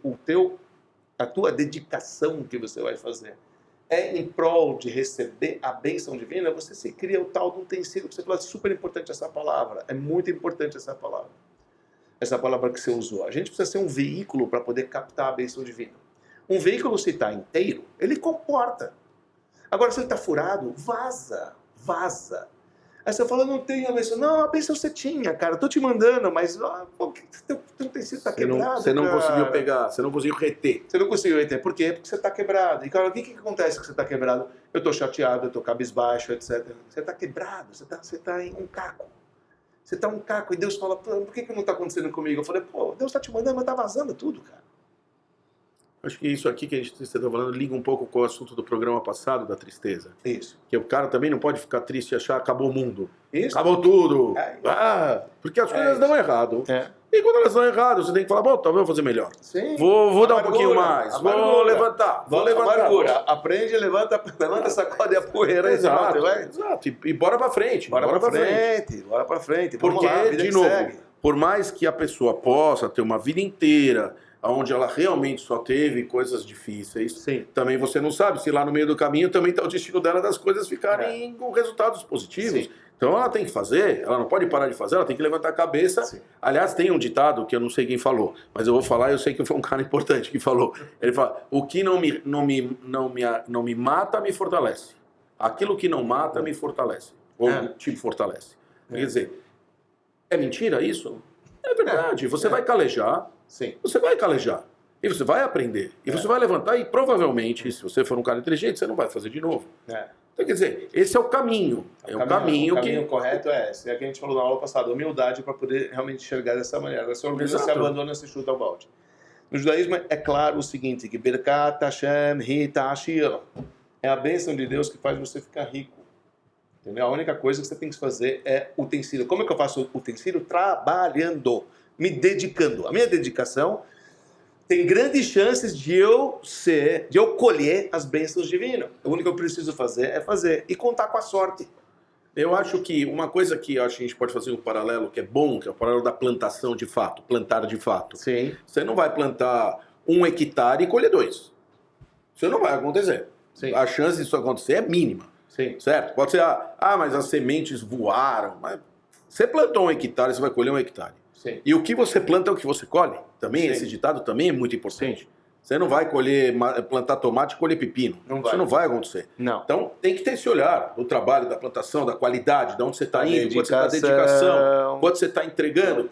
a tua dedicação que você vai fazer é em prol de receber a bênção divina, você se cria o tal de um utensílio que você fala, super importante essa palavra, é muito importante essa palavra que você usou. A gente precisa ser um veículo para poder captar a bênção divina. Um veículo, se está inteiro, ele comporta. Agora, se ele está furado, vaza. Aí você fala, não tenho a bênção. Não, a bênção você tinha, cara. Tô te mandando, mas teu tecido está quebrado. Você não conseguiu pegar, você não conseguiu reter. Você não conseguiu reter. Por quê? Porque você está quebrado. E, cara, o que acontece que você está quebrado? Eu estou chateado, eu estou cabisbaixo, etc. Você está quebrado, você tá em um caco. Você está um caco. E Deus fala, por que não está acontecendo comigo? Eu falei, Deus está te mandando, mas está vazando tudo, cara. Acho que isso aqui que você está falando liga um pouco com o assunto do programa passado, da tristeza. Isso. Que o cara também não pode ficar triste e achar que acabou o mundo. Isso. Acabou tudo. Porque as coisas dão errado. E quando elas dão errado, você tem que falar, talvez eu vou fazer melhor. Sim. Vou dar um pouquinho mais. Vou levantar. Amargura. Aprende, levanta, sacode a poeira. Exato. E bora pra frente. Bora pra frente. Porque, de novo, por mais que a pessoa possa ter uma vida inteira onde ela realmente só teve coisas difíceis, sim, também você não sabe se lá no meio do caminho também está o destino dela das coisas ficarem com resultados positivos. Sim. Então ela tem que fazer, ela não pode parar de fazer, ela tem que levantar a cabeça. Sim. Aliás, tem um ditado que eu não sei quem falou, mas eu vou falar, eu sei que foi um cara importante que falou. Ele fala, o que não me mata, me fortalece. Aquilo que não mata, me fortalece. Ou te fortalece. Quer dizer, é mentira isso? É verdade. Você vai calejar, Sim. Você vai calejar. E você vai aprender. E você vai levantar e provavelmente, se você for um cara inteligente, você não vai fazer de novo. Então, quer dizer, esse é o caminho. O caminho correto é esse. É que a gente falou na aula passada, humildade para poder realmente enxergar dessa maneira. Se orgulho, se abandona, se chuta ao balde. No judaísmo é claro o seguinte, que Birkat Hashem Hita Ashir. É a bênção de Deus que faz você ficar rico. Entendeu? A única coisa que você tem que fazer é utensílio. Como é que eu faço utensílio? Trabalhando, me dedicando. A minha dedicação tem grandes chances de eu colher as bênçãos divinas. O único que eu preciso fazer é fazer e contar com a sorte. Eu acho que uma coisa que eu acho que a gente pode fazer um paralelo que é bom, que é o paralelo da plantação de fato, plantar de fato. Sim. Você não vai plantar 1 hectare e colher 2. Isso não vai acontecer. Sim. A chance disso acontecer é mínima. Sim. Certo? Pode ser, mas as sementes voaram. Mas você plantou 1 hectare, você vai colher 1 hectare. Sim. E o que você planta é o que você colhe. Também, Sim. esse ditado também é muito importante. Sim. Você não vai plantar tomate e colher pepino. Isso não vai acontecer. Não. Então, tem que ter esse olhar do trabalho, da plantação, da qualidade, de onde você está indo, quanto você está dedicação, quanto você está entregando.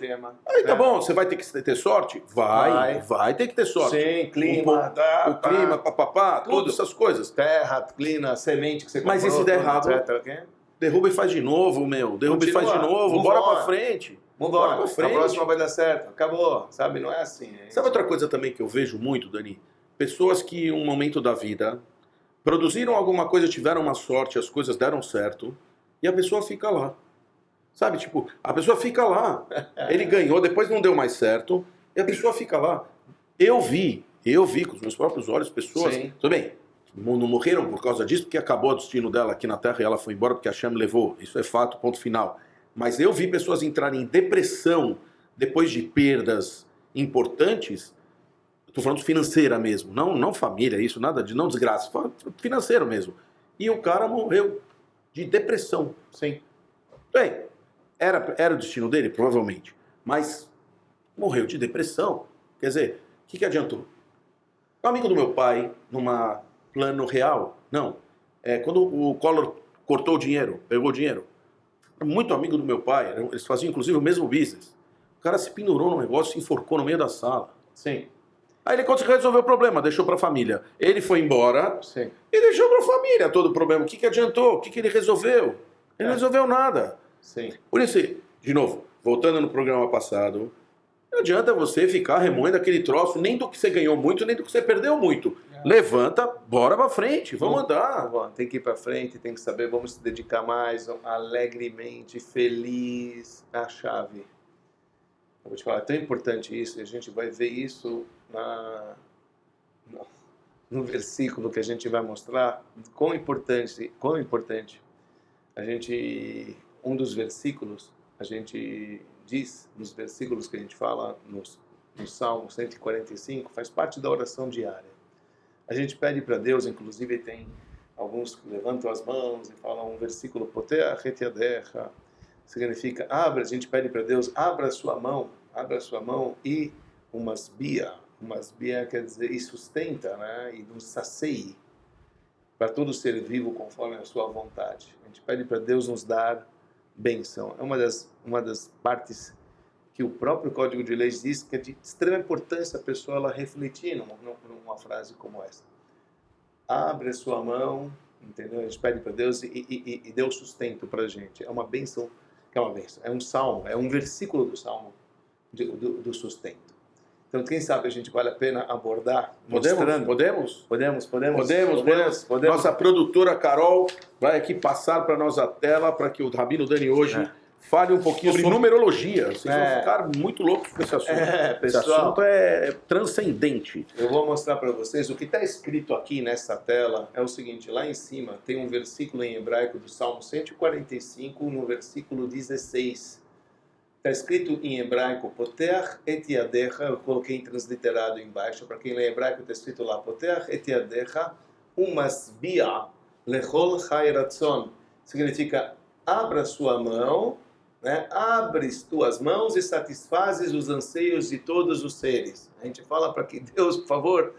Aí tá bom, você vai ter que ter sorte? Vai ter que ter sorte. Sim, clima, o clima, papapá, todas essas coisas. Terra, clima, semente que você comprou. Mas e se der errado? Derruba e faz de novo, Derruba e faz de novo, bora pra frente. Bora pra frente. A próxima vai dar certo. Acabou, sabe? Não é assim. Sabe outra coisa também que eu vejo muito, Dani? Pessoas que em um momento da vida produziram alguma coisa, tiveram uma sorte, as coisas deram certo, e a pessoa fica lá. Sabe, tipo, a pessoa fica lá. Ele ganhou, depois não deu mais certo, e a pessoa fica lá. Eu vi com os meus próprios olhos pessoas... Sim. Tudo bem, não morreram por causa disso, porque acabou o destino dela aqui na Terra e ela foi embora porque a Hashem levou. Isso é fato, ponto final. Mas eu vi pessoas entrarem em depressão depois de perdas importantes. Estou falando financeira mesmo, não família, isso, nada de não desgraça, financeiro mesmo. E o cara morreu de depressão. Sim. Bem, era o destino dele, provavelmente. Mas morreu de depressão. Quer dizer, o que adiantou? Um amigo do meu pai, numa plano real, não. Quando o Collor cortou o dinheiro, pegou o dinheiro, muito amigo do meu pai, eles faziam inclusive o mesmo business. O cara se pendurou no negócio, se enforcou no meio da sala. Sim. Aí ele conseguiu resolver o problema, deixou pra família. Ele foi embora. Sim. E deixou pra família todo o problema. O que adiantou? O que ele resolveu? Ele não resolveu nada. Sim. Por isso, de novo, voltando no programa passado, não adianta você ficar remoendo aquele troço, nem do que você ganhou muito, nem do que você perdeu muito. Levanta, bora pra frente, vamos andar. Tem que ir pra frente, tem que saber, vamos se dedicar mais, alegremente, feliz, a chave. Eu vou te falar, é tão importante isso, e a gente vai ver isso no versículo que a gente vai mostrar, quão importante a gente, um dos versículos, a gente diz, nos versículos que a gente fala no Salmo 145, faz parte da oração diária. A gente pede para Deus, inclusive tem alguns que levantam as mãos e falam um versículo, Poteach et yadecha, significa, a gente pede para Deus, abra a sua mão e umasbia quer dizer, e sustenta, né? E nos sacie, para todo ser vivo conforme a sua vontade. A gente pede para Deus nos dar bênção. É uma das partes que o próprio Código de Leis diz que é de extrema importância a pessoa ela refletir numa frase como essa. Abre a sua mão, entendeu? A gente pede para Deus e dê o sustento para a gente. É uma bênção, é um salmo, é um versículo do salmo do sustento. Então, quem sabe a gente vale a pena abordar, mostrando. Podemos. Podemos. Nossa produtora Carol vai aqui passar para nós a tela para que o Rabino Dani hoje fale um pouquinho sobre numerologia. Vocês vão ficar muito loucos com esse assunto. Pessoal, esse assunto é transcendente. Eu vou mostrar para vocês. O que está escrito aqui nessa tela é o seguinte. Lá em cima tem um versículo em hebraico do Salmo 145, no versículo 16. Está escrito em hebraico, Poteach et yadecha, eu coloquei transliterado embaixo, para quem lê hebraico está escrito lá, Poteach et yadecha, umasbia lechol chai ratzon. Significa, abra sua mão, né? Abres tuas mãos e satisfazes os anseios de todos os seres. A gente fala para que Deus, por favor,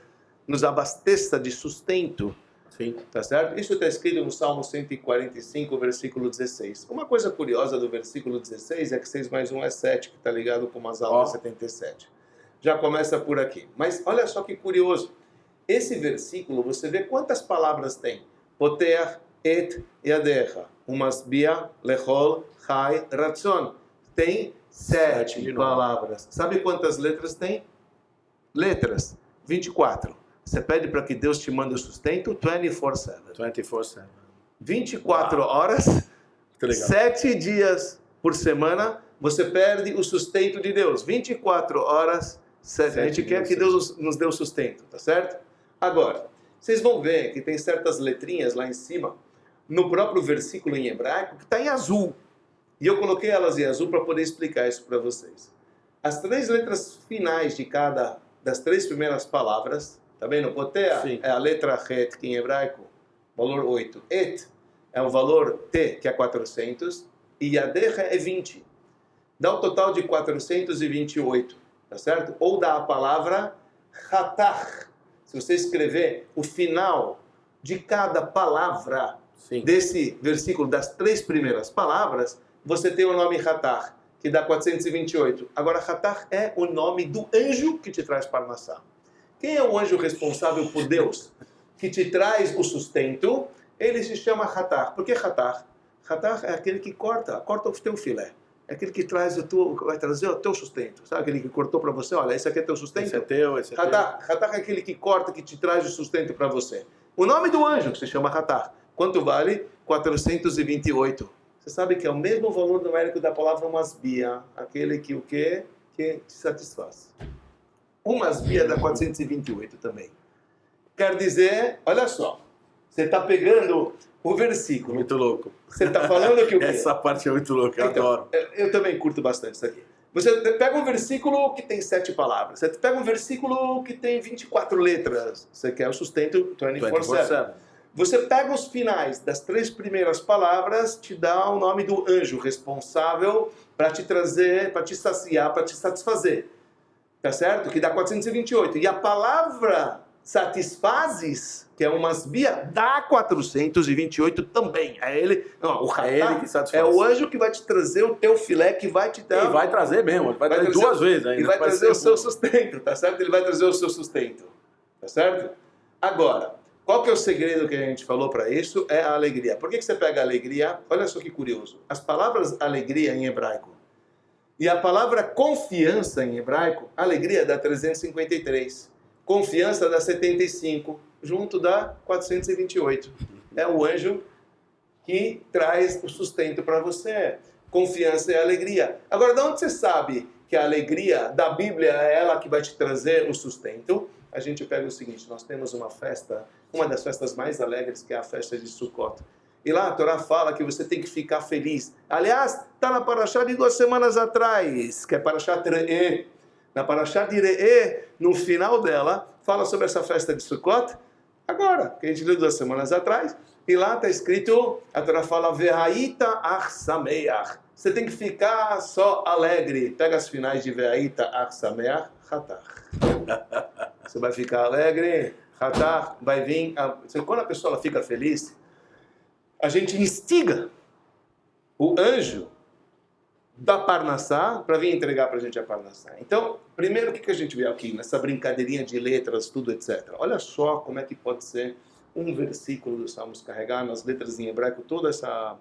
nos abasteça de sustento. Sim. Tá certo? Isso está escrito no Salmo 145, versículo 16. Uma coisa curiosa do versículo 16 é que 6 mais 1 é 7, que está ligado com as aulas 77. já começa por aqui. Mas olha só que curioso. Esse versículo, você vê quantas palavras tem. Poter, et, yadecha. Umasbia, lechol, chai, ratzon. Tem 7 palavras. Sabe quantas letras tem? Letras. 24. Você pede para que Deus te mande o sustento 24/7. 24/7. 24 horas, 7 dias por semana, você perde o sustento de Deus. 24 horas, 7. A gente quer que Deus nos dê o sustento, tá certo? Agora, vocês vão ver que tem certas letrinhas lá em cima, no próprio versículo em hebraico, que está em azul. E eu coloquei elas em azul para poder explicar isso para vocês. As 3 letras finais de cada das 3 primeiras palavras, tá vendo? Potea é a letra Het, que em hebraico, valor 8. Et é o valor T, que é 400. E Yadecha é 20. Dá um total de 428, tá certo? Ou dá a palavra Hatach. Se você escrever o final de cada palavra desse versículo, das 3 primeiras palavras, você tem o nome Hatach, que dá 428. Agora, Hatach é o nome do anjo que te traz Parnassá. Quem é o anjo responsável por Deus, que te traz o sustento? Ele se chama Hatach. Por que Hatach? Hatach é aquele que corta o teu filé. É aquele que vai trazer o teu sustento. Sabe aquele que cortou para você? Olha, esse aqui é teu sustento. Esse é teu, esse é teu. Hatach é aquele que corta, que te traz o sustento para você. O nome do anjo, que se chama Hatach. Quanto vale? 428. Você sabe que é o mesmo valor numérico da palavra masbia. Aquele que o quê? Que te satisfaz. O masbia dá 428 também. Quer dizer, olha só. Você está pegando o versículo. Muito louco. Você está falando que o quê? Essa parte é muito louca, eu adoro. Eu também curto bastante isso aqui. Você pega um versículo que tem 7 palavras. Você pega um versículo que tem 24 letras. Você quer o sustento 24/7. Você pega os finais das 3 primeiras palavras, te dá o nome do anjo responsável para te trazer, para te saciar, para te satisfazer. Tá certo? Que dá 428. E a palavra satisfazes, que é uma masbia, dá 428 também. É ele, não, o é ele que satisfaz. É o anjo que vai te trazer o teu filé, que vai te dar... E vai trazer mesmo, vai trazer 2 vezes ainda. E vai trazer o seu sustento, tá certo? Ele vai trazer o seu sustento, tá certo? Agora, qual que é o segredo que a gente falou para isso? É a alegria. Por que você pega a alegria? Olha só que curioso. As palavras alegria em hebraico e a palavra confiança em hebraico, alegria dá 353. Confiança dá 75, junto dá 428. É o anjo que traz o sustento para você. Confiança é alegria. Agora, de onde você sabe que a alegria da Bíblia é ela que vai te trazer o sustento? A gente pega o seguinte, nós temos uma festa, uma das festas mais alegres, que é a festa de Sukkot. E lá a Torá fala que você tem que ficar feliz. Aliás, está na Parashá de 2 semanas atrás, que é Parashá Re'eh. Na Parashá de Re'eh, no final dela, fala sobre essa festa de Sukkot. Agora, que a gente leu 2 semanas atrás, e lá está escrito, a Torá fala, Ve'haita ach sameach. Você tem que ficar só alegre. Pega as finais de Ve'haita ach sameach, Hatach. Você vai ficar alegre, Hatach, vai vir... Quando a pessoa ela fica feliz, a gente instiga o anjo da Parnassá para vir entregar para a gente a Parnassá. Então, primeiro, o que a gente vê aqui, nessa brincadeirinha de letras, tudo, etc. Olha só como é que pode ser um versículo dos Salmos carregar nas letras em hebraico toda essa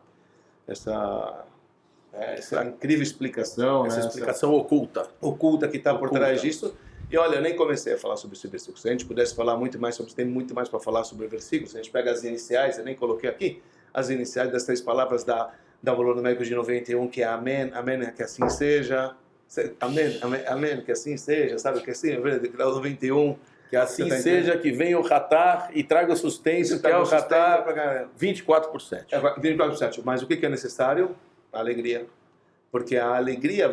incrível explicação. Essa explicação oculta que está por trás disso. E olha, eu nem comecei a falar sobre esse versículo. Se a gente pudesse falar muito mais sobre, tem muito mais para falar sobre o versículo. Se a gente pega as iniciais, eu nem coloquei aqui, as iniciais das 3 palavras da valor numérico de 91, que é amém, amém, que assim seja, amém, amém, amém, que assim seja, sabe, que assim, 91, que assim seja, que venha o Hatach e traga o sustento, que é o Hatach 24%. 24%, mas o que é necessário? A alegria, porque a alegria,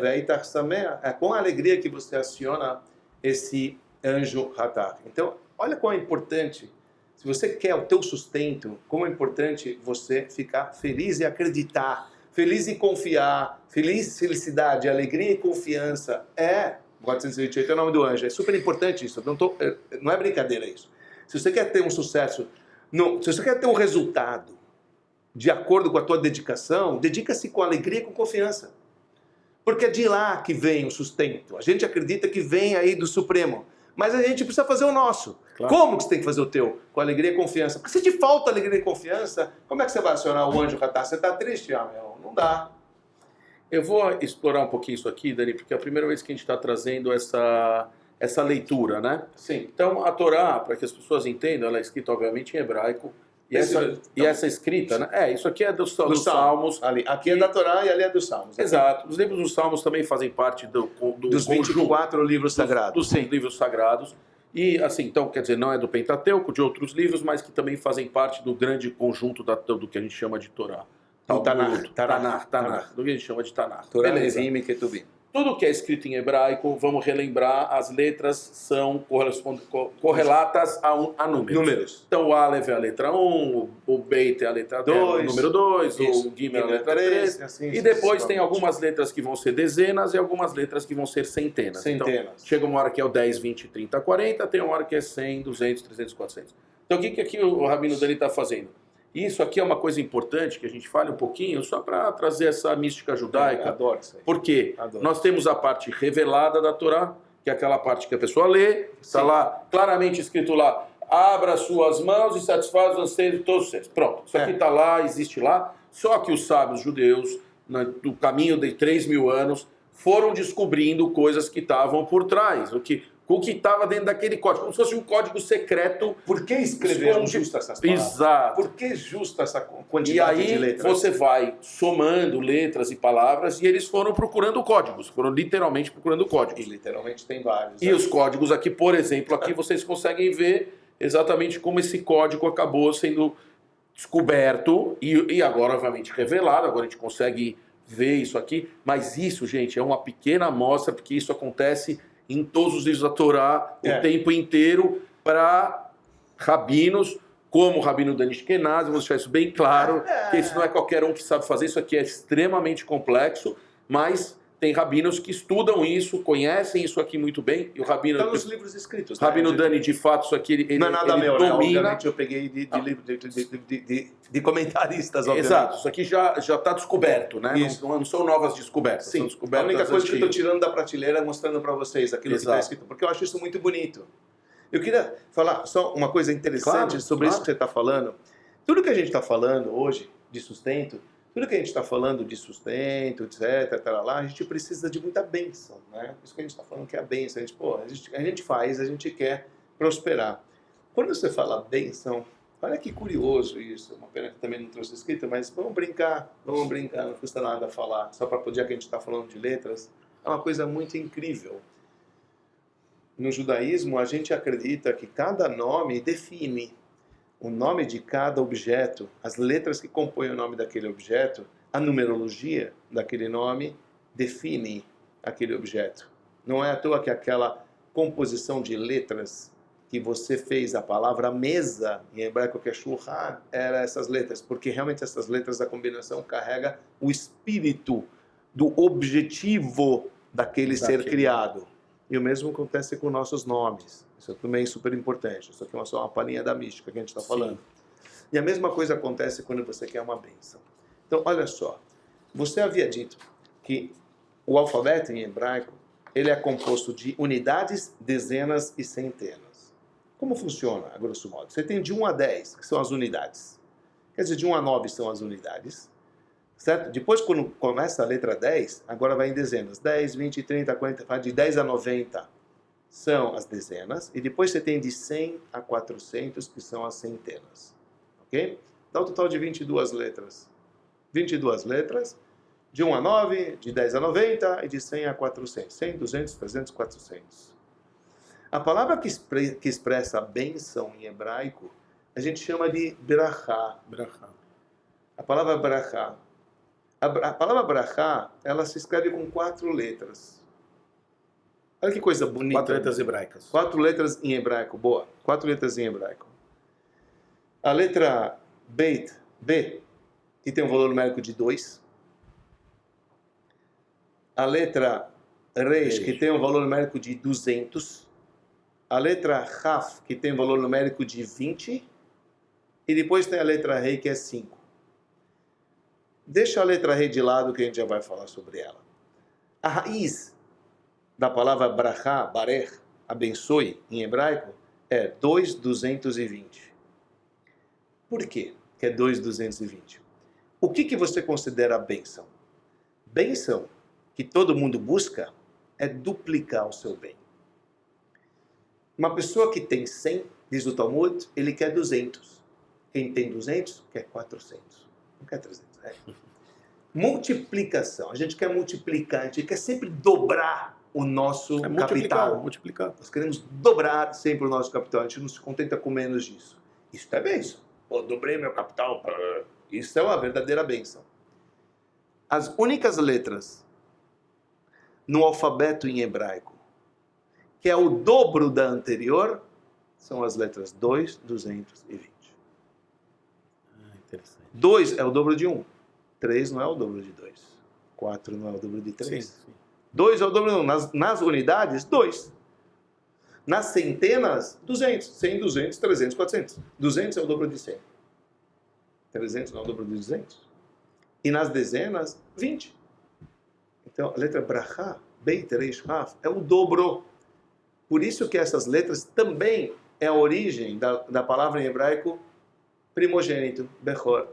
é com a alegria que você aciona esse anjo Hatach. Então, olha quão é importante. Se você quer o teu sustento, como é importante você ficar feliz e acreditar, feliz e confiar, felicidade, alegria e confiança. 428 é o nome do anjo, é super importante isso, não é brincadeira isso. Se você quer ter um sucesso, se você quer ter um resultado de acordo com a tua dedicação, dedica-se com alegria e com confiança. Porque é de lá que vem o sustento. A gente acredita que vem aí do Supremo. Mas a gente precisa fazer o nosso. Claro. Como que você tem que fazer o teu? Com alegria e confiança. Porque se te falta alegria e confiança, como é que você vai acionar o anjo Ratá? Você está triste? Ah, meu, não dá. Eu vou explorar um pouquinho isso aqui, Dani, porque é a primeira vez que a gente está trazendo essa leitura, né? Sim. Então, a Torá, para que as pessoas entendam, ela é escrita, obviamente, em hebraico. E essa escrita, né? Isso aqui é dos Salmos. Ali. Aqui é da Torá e ali é dos Salmos. Exato. Os livros dos Salmos também fazem parte dos 24 livros sagrados. Dos 100 livros sagrados. E, assim, então, quer dizer, não é do Pentateuco, de outros livros, mas que também fazem parte do grande conjunto do que a gente chama de Torá. Tanakh, do que a gente chama de Tanakh. Torá, Beleza. Neviim e Ketuvim. Tudo que é escrito em hebraico, vamos relembrar, as letras são correlatas a números. Então o Aleph é a letra 1, o Beit é a letra 2, o número 2, o Gimel é a letra 3, assim, e depois tem algumas letras que vão ser dezenas e algumas letras que vão ser centenas. Então chega uma hora que é o 10, 20, 30, 40, tem uma hora que é 100, 200, 300, 400. Então o que aqui o Rabino Dani está fazendo? Isso aqui é uma coisa importante que a gente fale um pouquinho, só para trazer essa mística judaica. Adoro isso aí. Porque nós temos a parte revelada da Torá, que é aquela parte que a pessoa lê, está lá claramente escrito lá, abra suas mãos e satisfaz os anseios de todos os seres. Pronto, isso aqui está lá, existe lá. Só que os sábios judeus, no caminho de 3.000 anos, foram descobrindo coisas que estavam por trás. O que estava dentro daquele código, como se fosse um código secreto. Por que escreveram justo essas palavras? Exato. Por que justa essa quantidade de letras? E aí você vai somando letras e palavras e eles foram procurando códigos, foram literalmente procurando códigos. E literalmente tem vários. E os códigos aqui, por exemplo, aqui vocês conseguem ver exatamente como esse código acabou sendo descoberto e agora, obviamente, revelado. Agora a gente consegue ver isso aqui. Mas isso, gente, é uma pequena amostra, porque isso acontece em todos os livros da Torá, o tempo inteiro, para rabinos, como o Rabino Dani Ashkenazi, vou deixar isso bem claro, que isso não é qualquer um que sabe fazer, isso aqui é extremamente complexo, mas tem rabinos que estudam isso, conhecem isso aqui muito bem, e o rabino... Estão nos livros escritos. Rabino Dani, de fato, isso aqui ele não é nada ele meu, domina... Obviamente eu peguei de comentaristas, obviamente. Exato, isso aqui já está descoberto, né? Não são novas descobertas, sim, são descobertas a única coisa antigas. que eu estou tirando da prateleira, mostrando para vocês aquilo que está escrito, porque eu acho isso muito bonito. Eu queria falar só uma coisa interessante sobre isso que você está falando. Tudo que a gente está falando hoje de sustento, tudo que a gente está falando de sustento, etc., a gente precisa de muita bênção, né? Isso que a gente está falando que é a bênção. A gente faz, a gente quer prosperar. Quando você fala bênção, olha que curioso isso. Uma pena que também não trouxe escrita, mas vamos brincar, não custa nada falar. Só para poder que a gente está falando de letras, é uma coisa muito incrível. No judaísmo, a gente acredita que cada nome define o nome de cada objeto, as letras que compõem o nome daquele objeto, a numerologia daquele nome define aquele objeto. Não é à toa que aquela composição de letras que você fez, a palavra mesa, em hebraico que é shulchan, era essas letras, porque realmente essas letras, a combinação carrega o espírito do objetivo daquele ser criado. E o mesmo acontece com nossos nomes. Isso também é super importante. Isso aqui é só uma palhinha da mística que a gente está falando. E a mesma coisa acontece quando você quer uma bênção. Então, olha só. Você havia dito que o alfabeto em hebraico ele é composto de unidades, dezenas e centenas. Como funciona, a grosso modo? Você tem de 1 a 10, que são as unidades. Quer dizer, de 1 a 9 são as unidades. Certo? Depois, quando começa a letra 10, agora vai em dezenas. 10, 20, 30, 40, vai de 10 a 90 são as dezenas. E depois você tem de 100 a 400, que são as centenas. Ok? Dá um total de 22 letras. 22 letras, de 1 a 9, de 10 a 90 e de 100 a 400. 100, 200, 300, 400. A palavra que expressa bênção em hebraico, a gente chama de brachá. A palavra brachá. A palavra brachá, ela se escreve com 4 letras. Olha que coisa bonita. 4 letras hebraicas. 4 letras em hebraico, boa. 4 letras em hebraico. A letra Beit, B, que tem um valor numérico de 2. A letra Reish, que tem um valor numérico de 200. A letra Raf, que tem um valor numérico de 20. E depois tem a letra Rei, que é 5. Deixa a letra Rei de lado, que a gente já vai falar sobre ela. A raiz da palavra brachá, barech, abençoe, em hebraico, é 2,220. Por quê que é 2,220? O que você considera bênção? Bênção que todo mundo busca é duplicar o seu bem. Uma pessoa que tem 100, diz o Talmud, ele quer 200. Quem tem 200, quer 400. Não quer 300. Multiplicação. A gente quer multiplicar, a gente quer sempre dobrar o nosso capital. Multiplicar. Nós queremos dobrar sempre o nosso capital. A gente não se contenta com menos disso. Isso é bênção. Pô, dobrei meu capital. Isso é uma verdadeira bênção. As únicas letras no alfabeto em hebraico, que é o dobro da anterior, são as letras 2,220. Interessante. 2 é o dobro de 1. 3 não é o dobro de 2. 4 não é o dobro de 3. Sim. 2 é o dobro de 1. Nas unidades, 2. Nas centenas, 200. 100, 200, 300, 400. 200 é o dobro de 100. 300 não é o dobro de 200. E nas dezenas, 20. Então, a letra brachá, beit, reish, raf, é o dobro. Por isso que essas letras também é a origem da palavra em hebraico primogênito, bechor.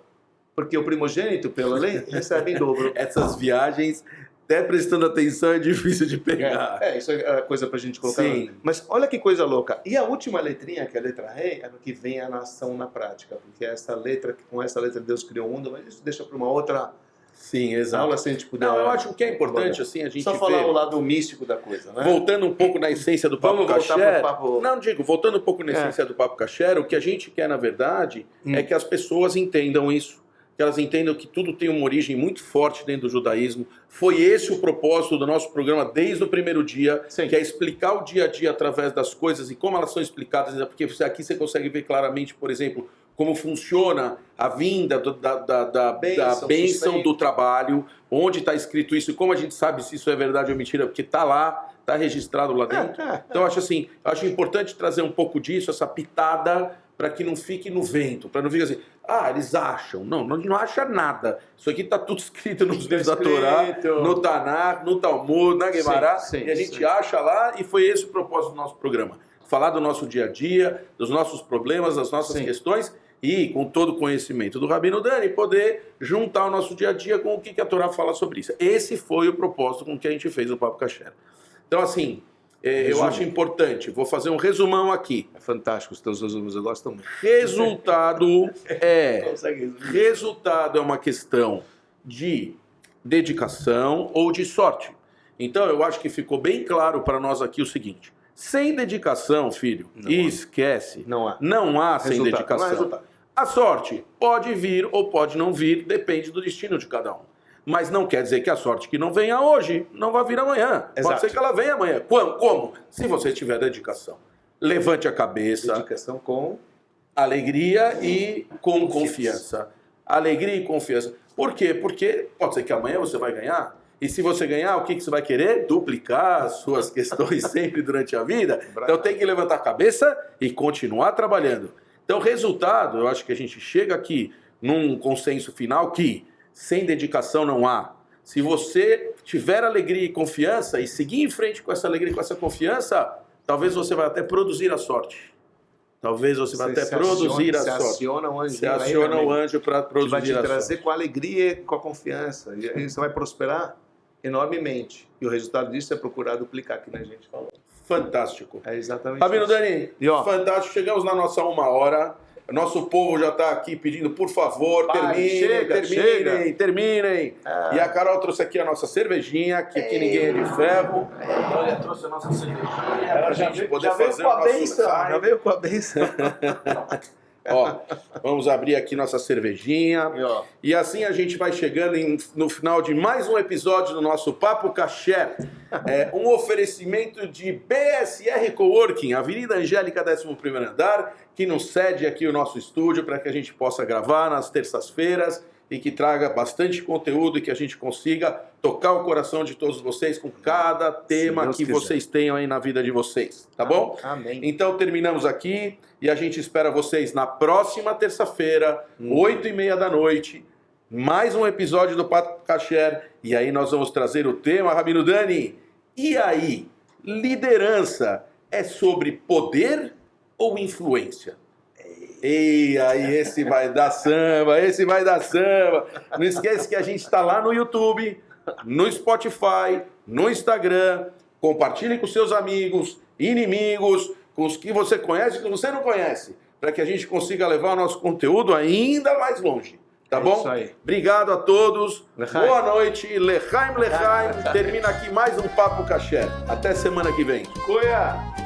Porque o primogênito, pela lei, recebe em dobro. Essas viagens, até prestando atenção, é difícil de pegar. Isso é coisa pra gente colocar. Sim. Mas olha que coisa louca. E a última letrinha, que é a letra rei, é que vem a nação na prática. Porque essa letra, com essa letra Deus criou o mundo, mas isso deixa para uma outra Sim, exato. aula, se a gente puder. Não, eu acho que é importante, assim, a gente só ver... falar o lado místico da coisa, né? Voltando um pouco na essência do Papo Vamos voltar Kasher... pro papo... Não, voltando um pouco na essência do Papo Kasher, o que a gente quer, na verdade, é que as pessoas entendam isso. Que elas entendam que tudo tem uma origem muito forte dentro do judaísmo. Foi esse o propósito do nosso programa desde o primeiro dia, Sim. que é explicar o dia a dia através das coisas e como elas são explicadas, porque aqui você consegue ver claramente, por exemplo, como funciona a vinda da bênção do trabalho, onde está escrito isso e como a gente sabe se isso é verdade ou mentira, porque está lá, está registrado lá dentro. Então eu acho importante trazer um pouco disso, essa pitada, para que não fique no vento, para não fique assim, eles acham. Não acha nada. Isso aqui está tudo escrito nos livros da Torá, no Tanakh, no Talmud, na Guemará, e a gente acha lá, e foi esse o propósito do nosso programa. Falar do nosso dia a dia, dos nossos problemas, das nossas questões, e com todo o conhecimento do Rabino Dani, poder juntar o nosso dia a dia com o que a Torá fala sobre isso. Esse foi o propósito com que a gente fez o Papo Kasher. Então, assim, eu acho importante, vou fazer um resumão aqui. É fantástico, os teus resumos, eu gosto muito. Resultado é uma questão de dedicação ou de sorte. Então, eu acho que ficou bem claro para nós aqui o seguinte: sem dedicação, filho, esquece. Não há sem dedicação. A sorte pode vir ou pode não vir, depende do destino de cada um. Mas não quer dizer que a sorte que não venha hoje não vai vir amanhã. Exato. Pode ser que ela venha amanhã. Como? Se você tiver dedicação. Levante a cabeça. Dedicação com alegria e com confiança. Alegria e confiança. Por quê? Porque pode ser que amanhã você vai ganhar. E se você ganhar, o que você vai querer? Duplicar as suas questões sempre durante a vida. Então tem que levantar a cabeça e continuar trabalhando. Então, resultado, eu acho que a gente chega aqui num consenso final que sem dedicação não há. Se você tiver alegria e confiança e seguir em frente com essa alegria e com essa confiança, talvez você vai até produzir a sorte. Talvez você vai até produzir a sorte. Você aciona o anjo para produzir a sorte. Vai te trazer com a alegria e com a confiança. E aí você vai prosperar enormemente. E o resultado disso é procurar duplicar, que a gente falou. Fantástico. É exatamente Rabino isso. Dani, fantástico. Chegamos na nossa 1 hora. Nosso povo já está aqui pedindo, por favor, terminem. E a Carol trouxe aqui a nossa cervejinha, que aqui ninguém é de ferro. Então ela trouxe a nossa cervejinha para a gente poder fazer o nosso ensaio. Já veio com a benção. Ó, vamos abrir aqui nossa cervejinha. E assim a gente vai chegando no final de mais um episódio do nosso Papo Kasher. Um oferecimento de BSR Coworking, Avenida Angélica, 11º andar, que nos cede aqui o nosso estúdio para que a gente possa gravar nas terças-feiras e que traga bastante conteúdo e que a gente consiga tocar o coração de todos vocês com cada tema que vocês tenham aí na vida de vocês, tá bom? Amém. Então terminamos aqui e a gente espera vocês na próxima terça-feira, 8h30 da noite, mais um episódio do Papo Kasher. E aí nós vamos trazer o tema, Rabino Dani. E aí, liderança é sobre poder ou influência? E aí, esse vai dar samba, esse vai dar samba. Não esquece que a gente está lá no YouTube, no Spotify, no Instagram. Compartilhe com seus amigos, inimigos, com os que você conhece e que você não conhece, para que a gente consiga levar o nosso conteúdo ainda mais longe. Tá bom? Isso aí. Obrigado a todos. Lechaim. Boa noite. Lechaim, lechaim. Termina aqui mais um Papo Kasher. Até semana que vem. Cuia!